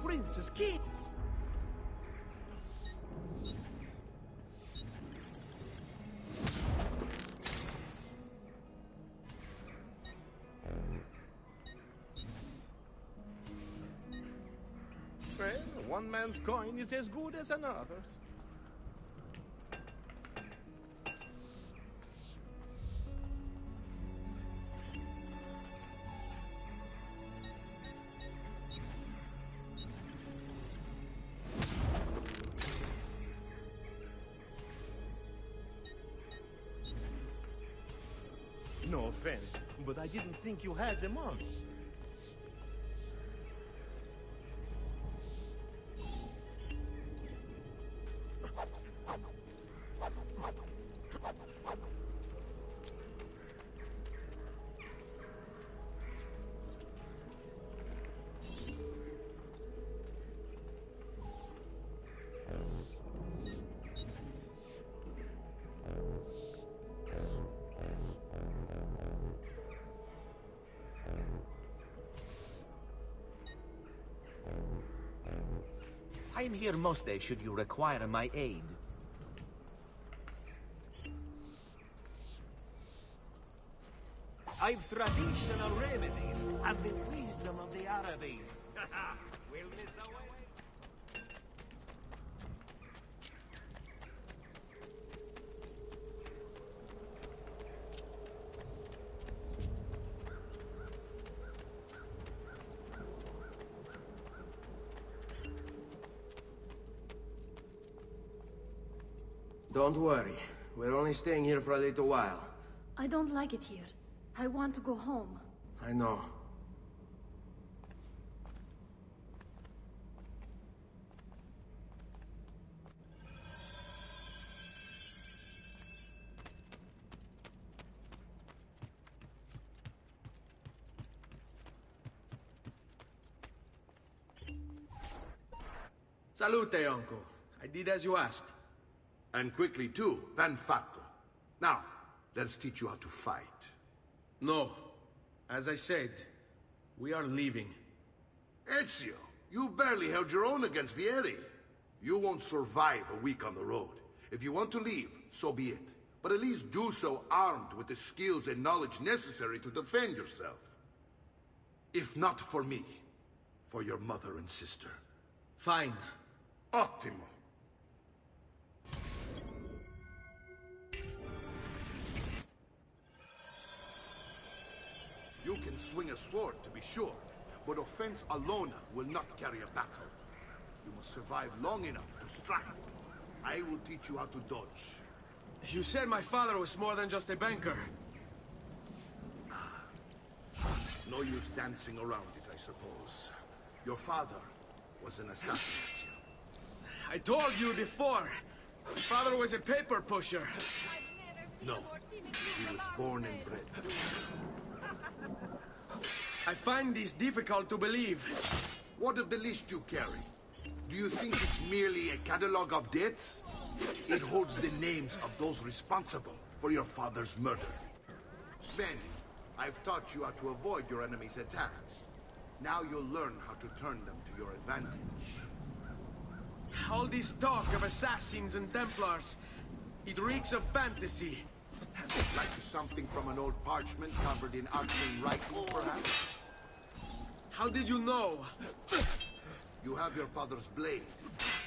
Princess Kid. Well, one man's coin is as good as another's. No offense, but I didn't think you had them on. I'm here most days should you require my aid. I've traditional remedies and the wisdom of the Arabes. Wellness away. Don't worry. We're only staying here for a little while. I don't like it here. I want to go home. I know. Salute, Uncle. I did as you asked. And quickly too, ben fatto. Now, let's teach you how to fight. No. As I said, we are leaving. Ezio, you barely held your own against Vieri. You won't survive a week on the road. If you want to leave, so be it. But at least do so armed with the skills and knowledge necessary to defend yourself. If not for me, for your mother and sister. Fine. Ottimo. You can swing a sword, to be sure, but offense alone will not carry a battle. You must survive long enough to strike. I will teach you how to dodge. You said my father was more than just a banker. No use dancing around it, I suppose. Your father was an assassin. I told you before. My father was a paper pusher. No, he was born and bred. I find this difficult to believe. What of the list you carry? Do you think it's merely a catalog of debts? It holds the names of those responsible for your father's murder. Ben, I've taught you how to avoid your enemy's attacks. Now you'll learn how to turn them to your advantage. All this talk of assassins and Templars, it reeks of fantasy. Like something from an old parchment covered in arcane writing, perhaps? How did you know? You have your father's blade.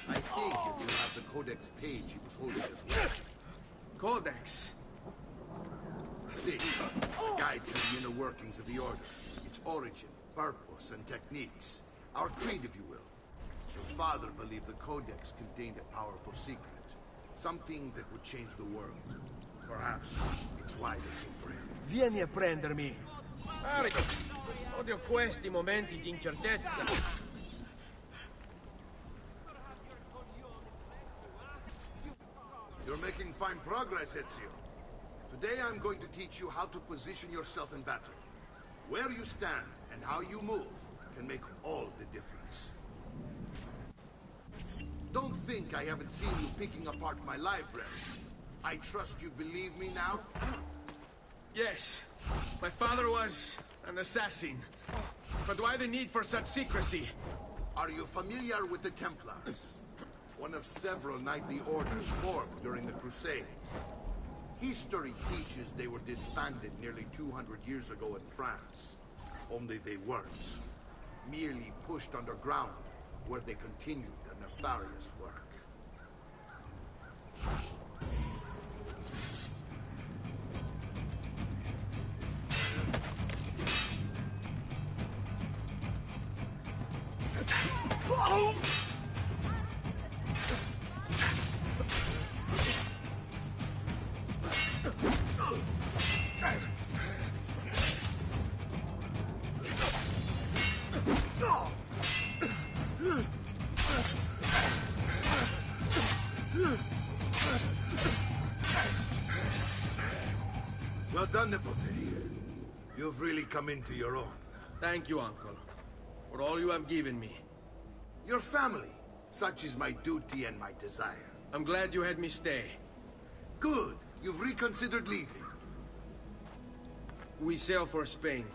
I think you have the codex page he was holding as well. Codex? See, a guide to the inner workings of the Order. Its origin, purpose, and techniques. Our creed, if you will. Your father believed the codex contained a powerful secret. Something that would change the world. Perhaps it's why they're so brave. Vieni a prendermi. Carico. Odio questi momenti di incertezza. You're making fine progress, Ezio. Today I'm going to teach you how to position yourself in battle. Where you stand and how you move can make all the difference. Don't think I haven't seen you picking apart my library. I trust you believe me now? Yes. My father was an assassin. But why the need for such secrecy? Are you familiar with the Templars? One of several knightly orders formed during the Crusades. History teaches they were disbanded nearly 200 years ago in France. Only they weren't. Merely pushed underground, where they continued their nefarious work. Well done, Nipote. You've really come into your own. Thank you, Uncle, for all you have given me. Your family. Such is my duty and my desire. I'm glad you had me stay. Good. You've reconsidered leaving. We sail for Spain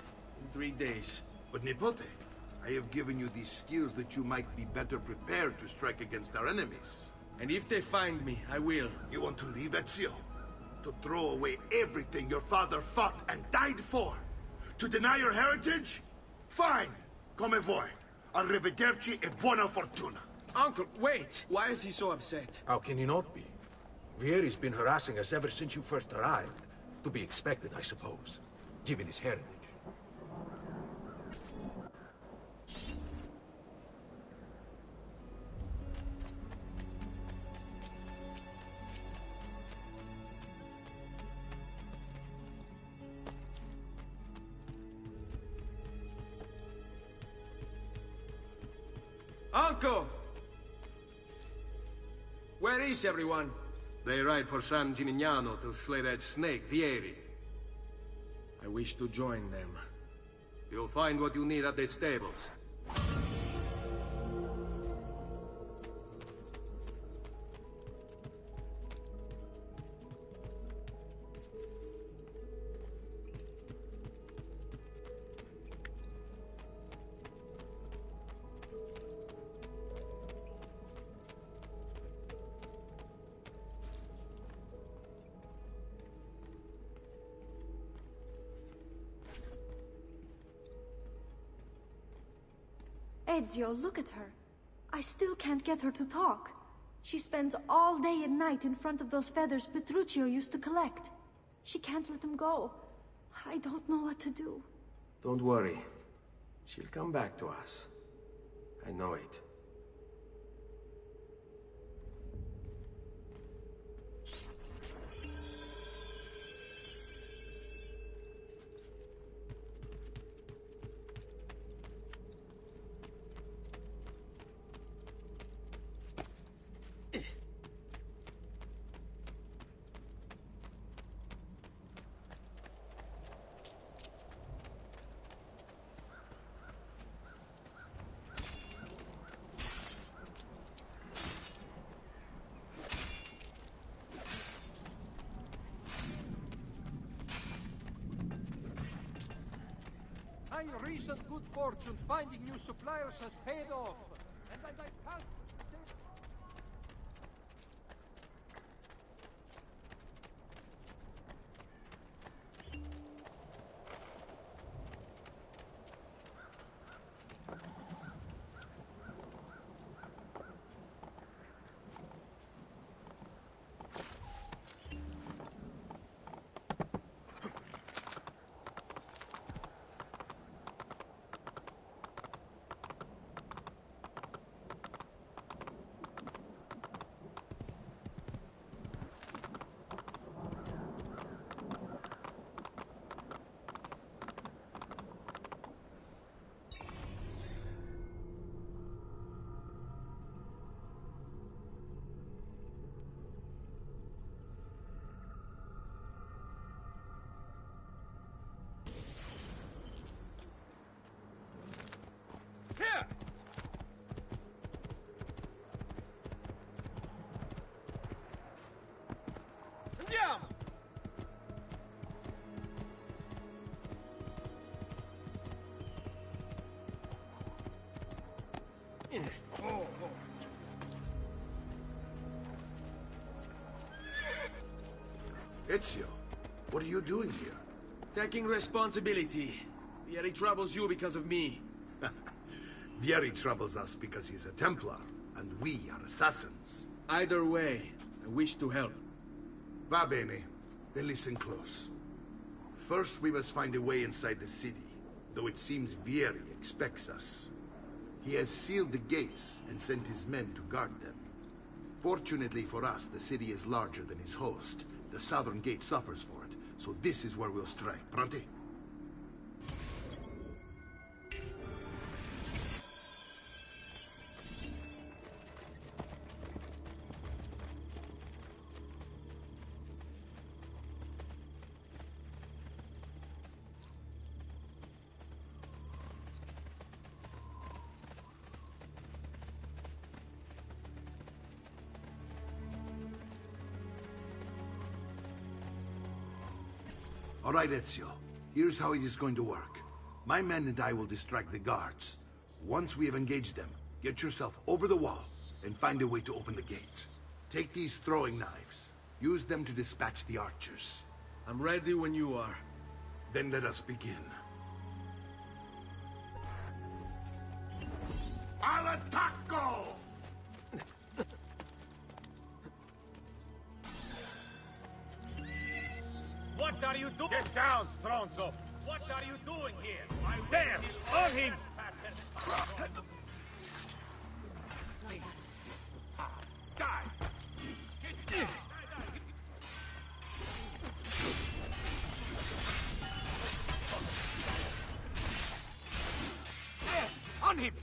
in 3 days. But Nipote, I have given you these skills that you might be better prepared to strike against our enemies. And if they find me, I will. You want to leave, Ezio? To throw away everything your father fought and died for? To deny your heritage? Fine. Come vuoi. Arrivederci e buona fortuna. Uncle, wait! Why is he so upset? How can he not be? Vieri's been harassing us ever since you first arrived. To be expected, I suppose, given his heritage. Uncle! Where is everyone? They ride for San Gimignano to slay that snake, Vieri. I wish to join them. You'll find what you need at the stables. Ezio, look at her. I still can't get her to talk. She spends all day and night in front of those feathers Petruchio used to collect. She can't let them go. I don't know what to do. Don't worry. She'll come back to us. I know it. My recent good fortune finding new suppliers has paid off, and as I pass... Here! Andiamo! Ezio, what are you doing here? Taking responsibility. Yet he troubles you because of me. Vieri troubles us because he's a Templar, and we are assassins. Either way, I wish to help. Va bene. Then listen close. First, we must find a way inside the city, though it seems Vieri expects us. He has sealed the gates and sent his men to guard them. Fortunately for us, the city is larger than his host. The southern gate suffers for it, so this is where we'll strike. Pronti? All right, Ezio. Here's how it is going to work. My men and I will distract the guards. Once we have engaged them, get yourself over the wall and find a way to open the gate. Take these throwing knives. Use them to dispatch the archers. I'm ready when you are. Then let us begin. Al attacco! What are you doing? Get down, Stronzo! What are you doing here? There! On him! Die! On him!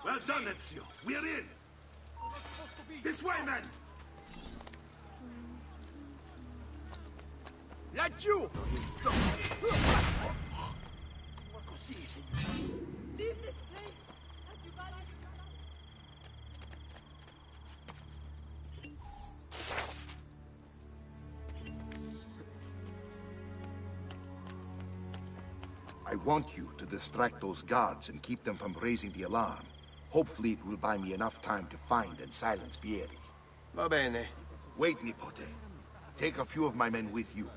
Well done, Ezio. We're in. This way, men. Laggiù! I want you to distract those guards and keep them from raising the alarm. Hopefully it will buy me enough time to find and silence Vieri. Va bene. Wait, Nipote. Take a few of my men with you,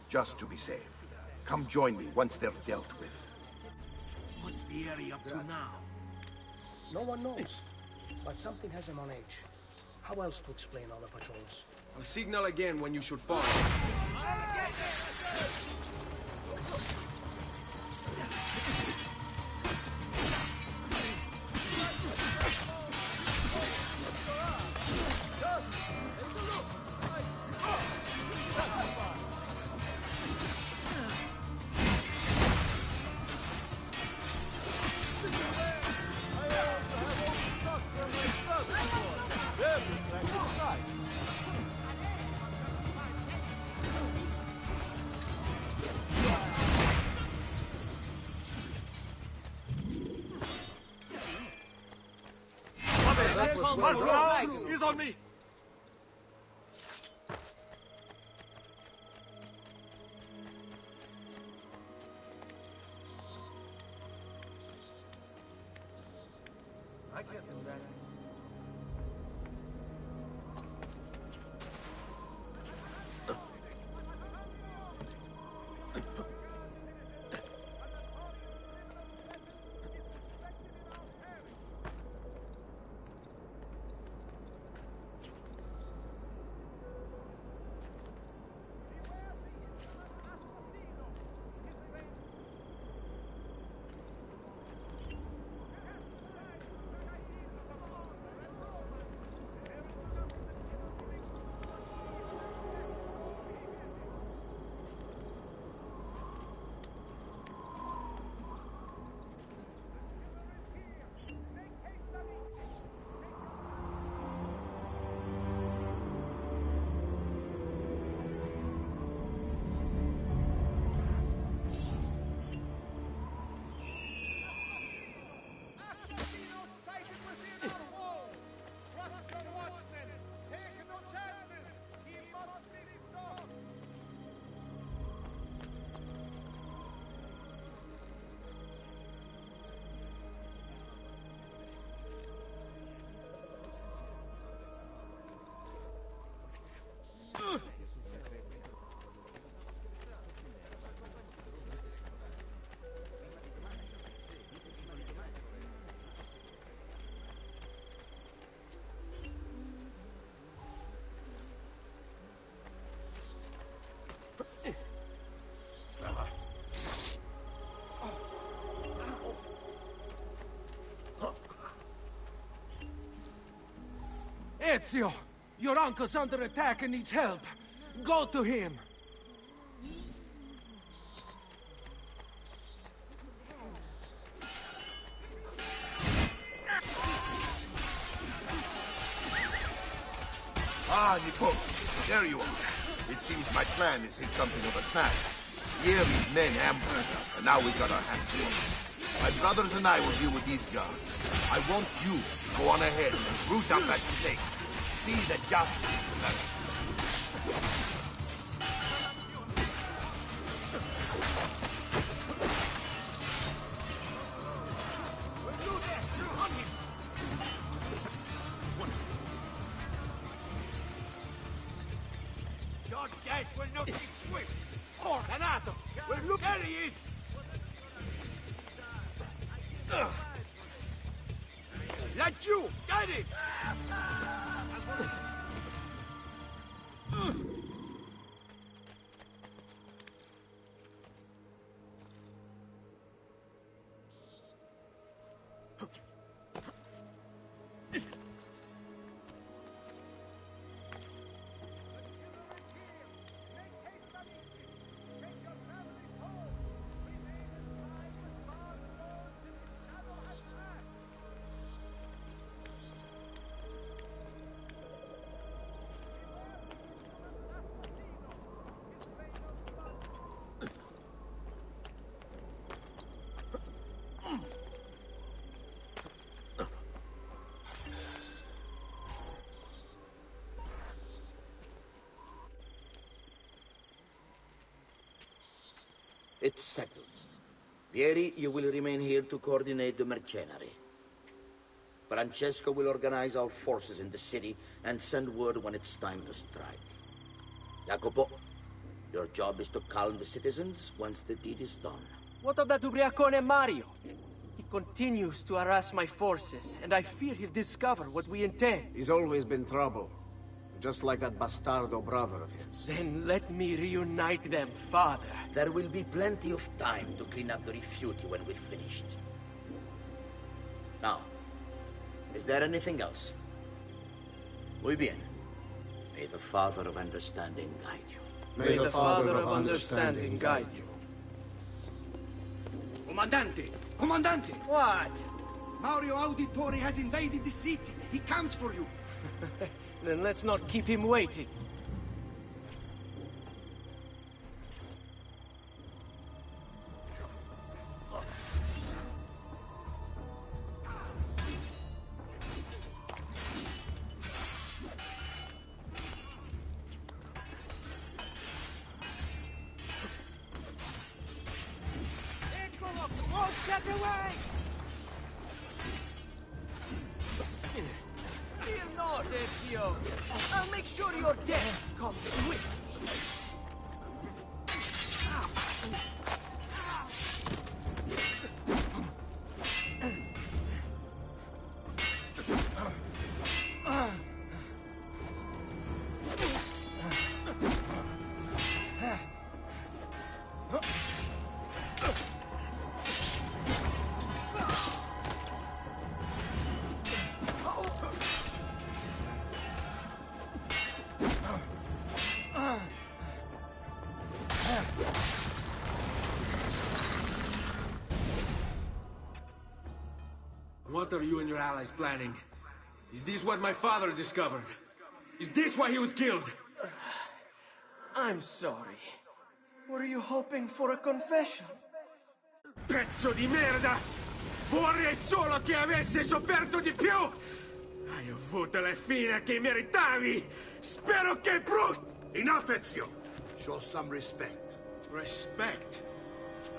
just to be safe. Come join me once they're dealt with. What's Vieri up to now? No one knows, but something has him on edge. How else to explain all the patrols? I'll signal again when you should fall. He's on me! I can't do that. Ezio! Your uncle's under attack and needs help. Go to him. Ah, Nipote, there you are. It seems my plan has hit something of a snag. Vieri's men ambushed us, and now we got our hands full. My brothers and I will deal with these guards. I want you to go on ahead and root out that snake. See the justice in that. Your death will not be swift or Renato will look. There he is! Let you get it! It's settled. Pieri, you will remain here to coordinate the mercenary. Francesco will organize our forces in the city and send word when it's time to strike. Jacopo, your job is to calm the citizens once the deed is done. What of that ubriacone Mario? He continues to harass my forces, and I fear he'll discover what we intend. He's always been trouble. Just like that bastardo brother of his. Then let me reunite them, Father. There will be plenty of time to clean up the refuge when we're finished. Now, is there anything else? Muy bien. May the Father of Understanding guide you. May the Father of Understanding guide you. Comandante! Comandante! What? Mario Auditore has invaded the city. He comes for you. Then let's not keep him waiting. Get away! Fear not, Ezio. I'll make sure your death comes swift. What are you and your allies planning? Is this what my father discovered? Is this why he was killed? I'm sorry. Were you hoping for a confession? Pezzo di merda! Vorrei solo che avesse sofferto di più! Hai avuto la fine che meritavi! Spero che Enough, Ezio! Show some respect. Respect?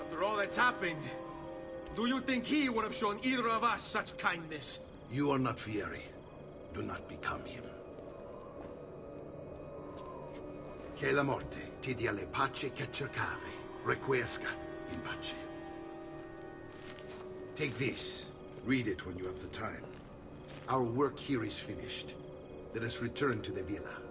After all that's happened, do you think he would have shown either of us such kindness? You are not Fieri. Do not become him. Che la morte ti dia le pace che cercavi. Requiesca in pace. Take this. Read it when you have the time. Our work here is finished. Let us return to the villa.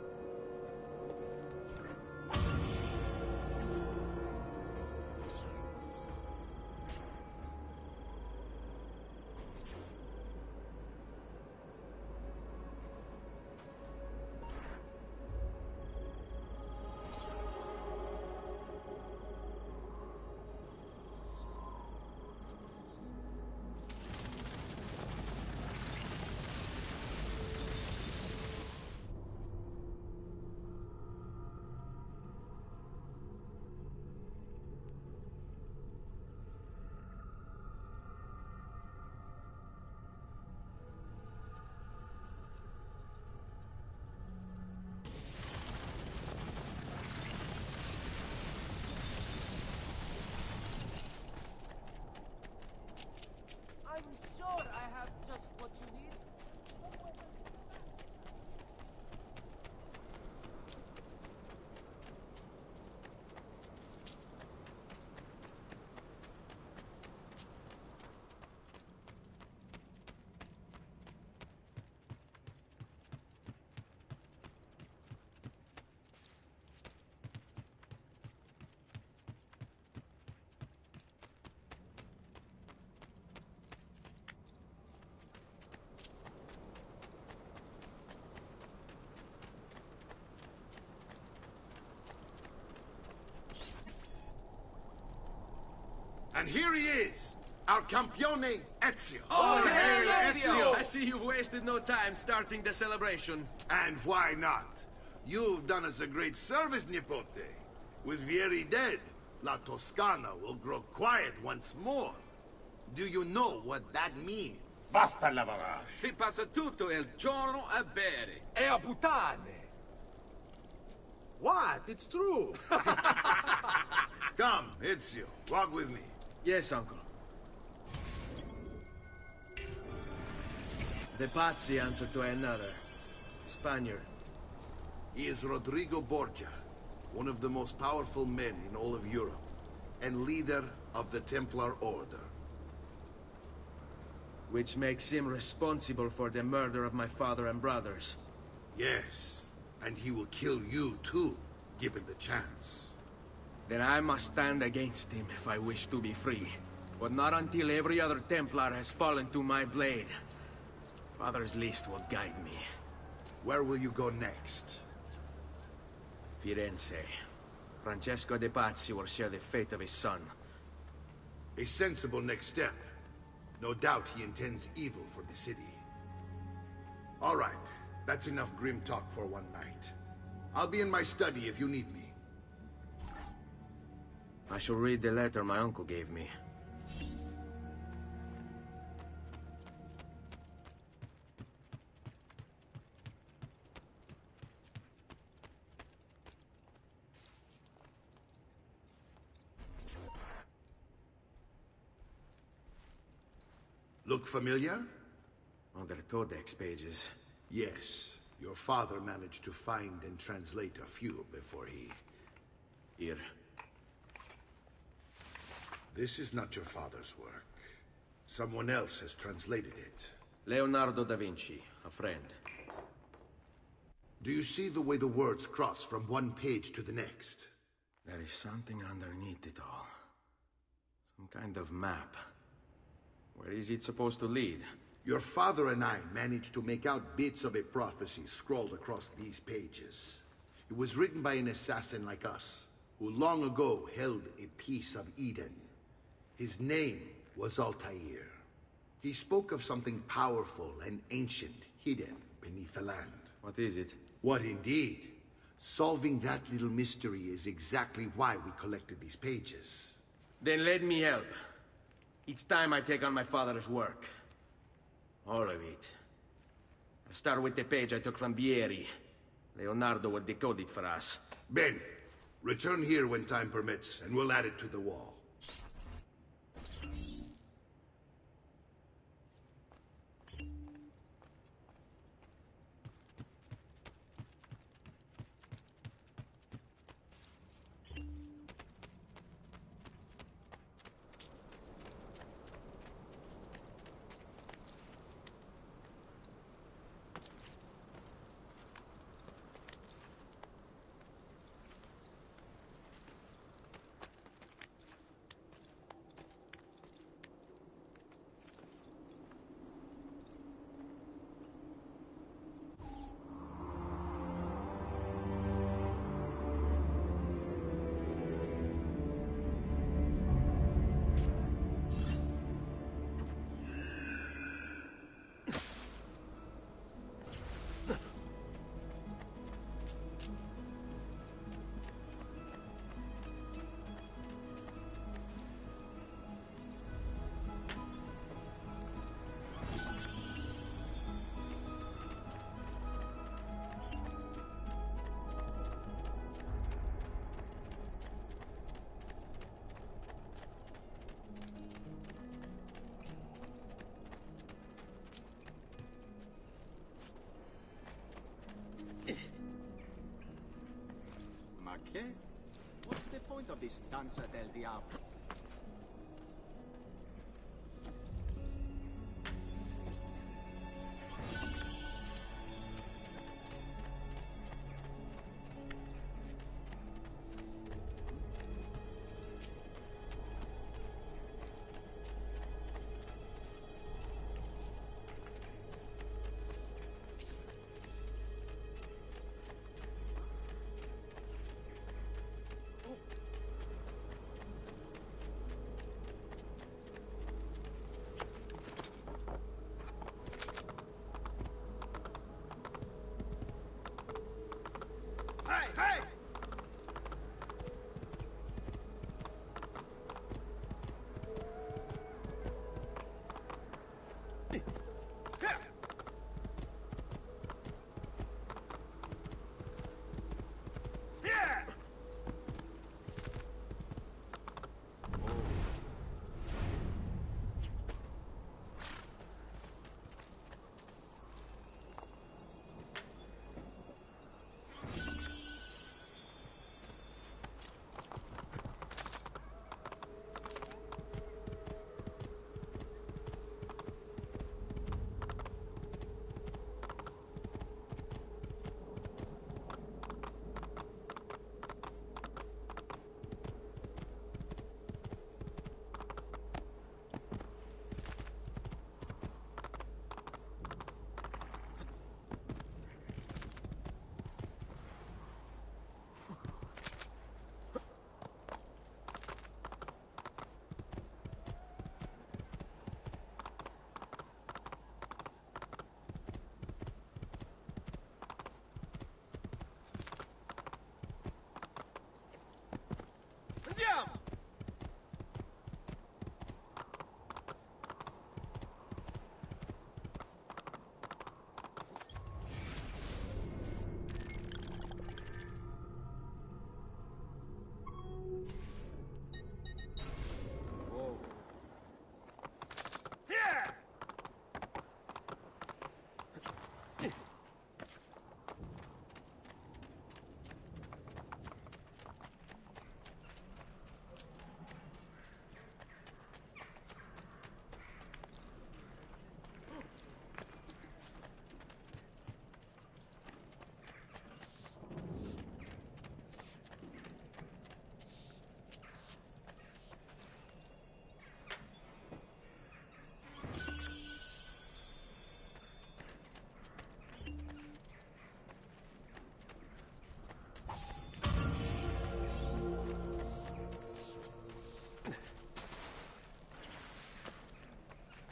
I'm sure I have just what you need. And here he is, our campione Ezio. Oh, hey, Ezio! I see you've wasted no time starting the celebration. And why not? You've done us a great service, Nipote. With Vieri dead, La Toscana will grow quiet once more. Do you know what that means? Basta lavorare. Si passa tutto il giorno a bere. E a puttane. What? It's true. Come, Ezio, walk with me. Yes, Uncle. De Pazzi answered to another. Spaniard. He is Rodrigo Borgia, one of the most powerful men in all of Europe, and leader of the Templar Order. Which makes him responsible for the murder of my father and brothers. Yes, and he will kill you too, given the chance. Then I must stand against him if I wish to be free. But not until every other Templar has fallen to my blade. Father's list will guide me. Where will you go next? Firenze. Francesco de Pazzi will share the fate of his son. A sensible next step. No doubt he intends evil for the city. All right, that's enough grim talk for one night. I'll be in my study if you need me. I shall read the letter my uncle gave me. Look familiar? On their codex pages. Yes. Your father managed to find and translate a few before he... Here. This is not your father's work. Someone else has translated it. Leonardo da Vinci, a friend. Do you see the way the words cross from one page to the next? There is something underneath it all. Some kind of map. Where is it supposed to lead? Your father and I managed to make out bits of a prophecy scrawled across these pages. It was written by an assassin like us, who long ago held a piece of Eden. His name was Altair. He spoke of something powerful and ancient hidden beneath the land. What is it? What indeed? Solving that little mystery is exactly why we collected these pages. Then let me help. It's time I take on my father's work. All of it. I'll start with the page I took from Vieri. Leonardo will decode it for us. Bene. Return here when time permits, and we'll add it to the wall. Okay. What's the point of this Danza del Diablo?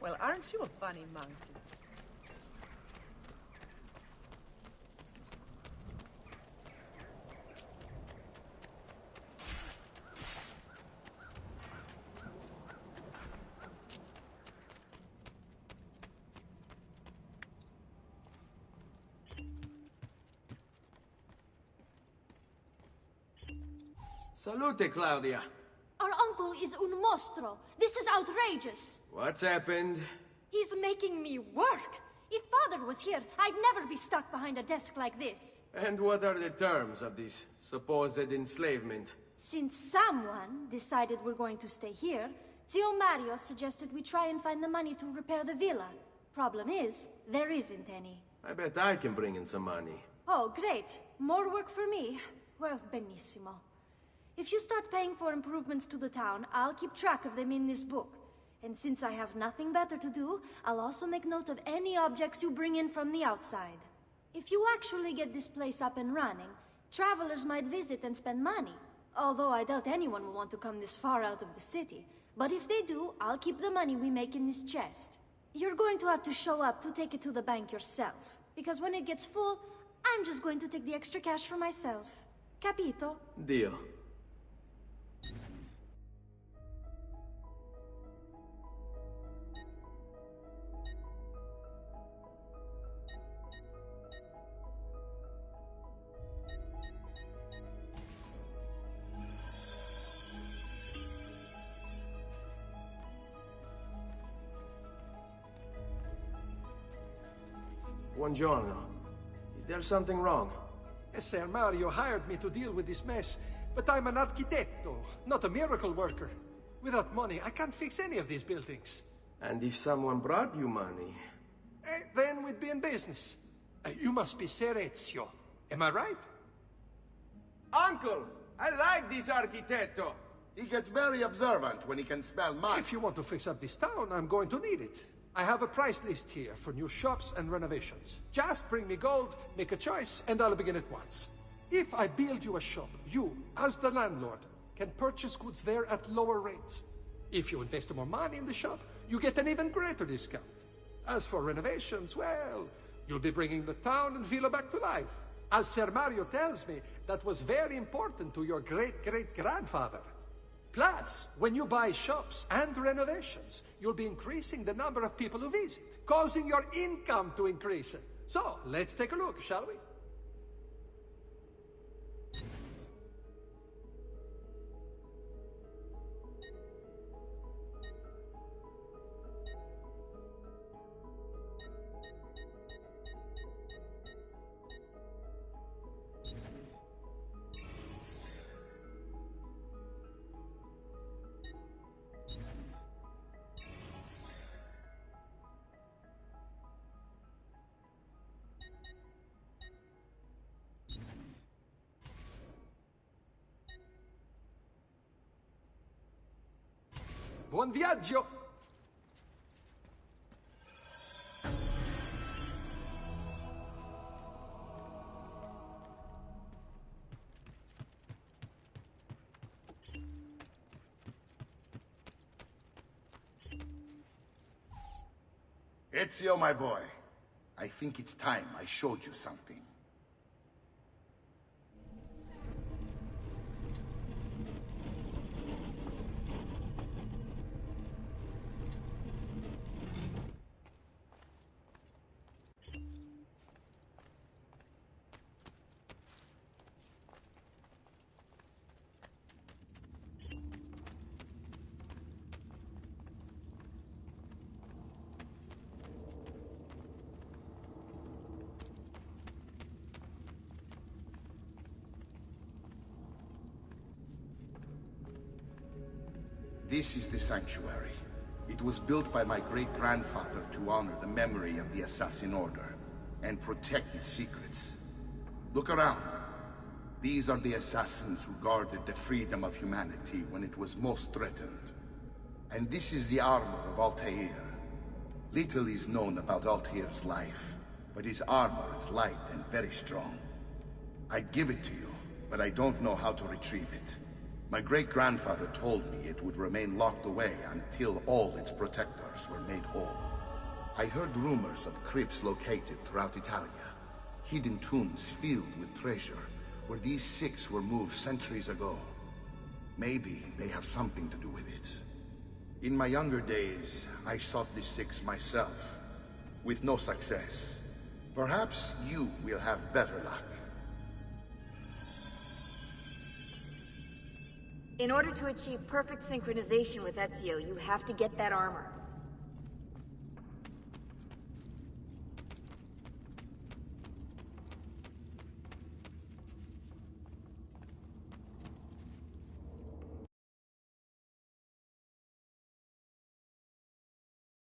Well, aren't you a funny monkey? Salute, Claudia. Our uncle is un mostro. This is outrageous. What's happened? He's making me work. If Father was here, I'd never be stuck behind a desk like this. And what are the terms of this supposed enslavement? Since someone decided we're going to stay here, Zio Mario suggested we try and find the money to repair the villa. Problem is, there isn't any. I bet I can bring in some money. Oh, great. More work for me. Well, benissimo. If you start paying for improvements to the town, I'll keep track of them in this book. And since I have nothing better to do, I'll also make note of any objects you bring in from the outside. If you actually get this place up and running, travelers might visit and spend money. Although I doubt anyone will want to come this far out of the city. But if they do, I'll keep the money we make in this chest. You're going to have to show up to take it to the bank yourself. Because when it gets full, I'm just going to take the extra cash for myself. Capito? Deal. Buongiorno. Is there something wrong? Ser Mario hired me to deal with this mess, but I'm an architetto, not a miracle worker. Without money, I can't fix any of these buildings. And if someone brought you money? Then we'd be in business. You must be Ser Ezio. Am I right? Uncle! I like this architetto! He gets very observant when he can smell money. If you want to fix up this town, I'm going to need it. I have a price list here for new shops and renovations. Just bring me gold, make a choice, and I'll begin at once. If I build you a shop, you, as the landlord, can purchase goods there at lower rates. If you invest more money in the shop, you get an even greater discount. As for renovations, well, you'll be bringing the town and villa back to life. As Ser Mario tells me, that was very important to your great-great-grandfather. Plus, when you buy shops and renovations, you'll be increasing the number of people who visit, causing your income to increase. So, let's take a look, shall we? Buon viaggio! Ezio, my boy, I think it's time I showed you something. This is the sanctuary. It was built by my great-grandfather to honor the memory of the Assassin Order and protect its secrets. Look around. These are the assassins who guarded the freedom of humanity when it was most threatened. And this is the armor of Altair. Little is known about Altair's life, but his armor is light and very strong. I'd give it to you, but I don't know how to retrieve it. My great-grandfather told me it would remain locked away until all its protectors were made whole. I heard rumors of crypts located throughout Italia, hidden tombs filled with treasure, where these six were moved centuries ago. Maybe they have something to do with it. In my younger days, I sought the six myself, with no success. Perhaps you will have better luck. In order to achieve perfect synchronization with Ezio, you have to get that armor.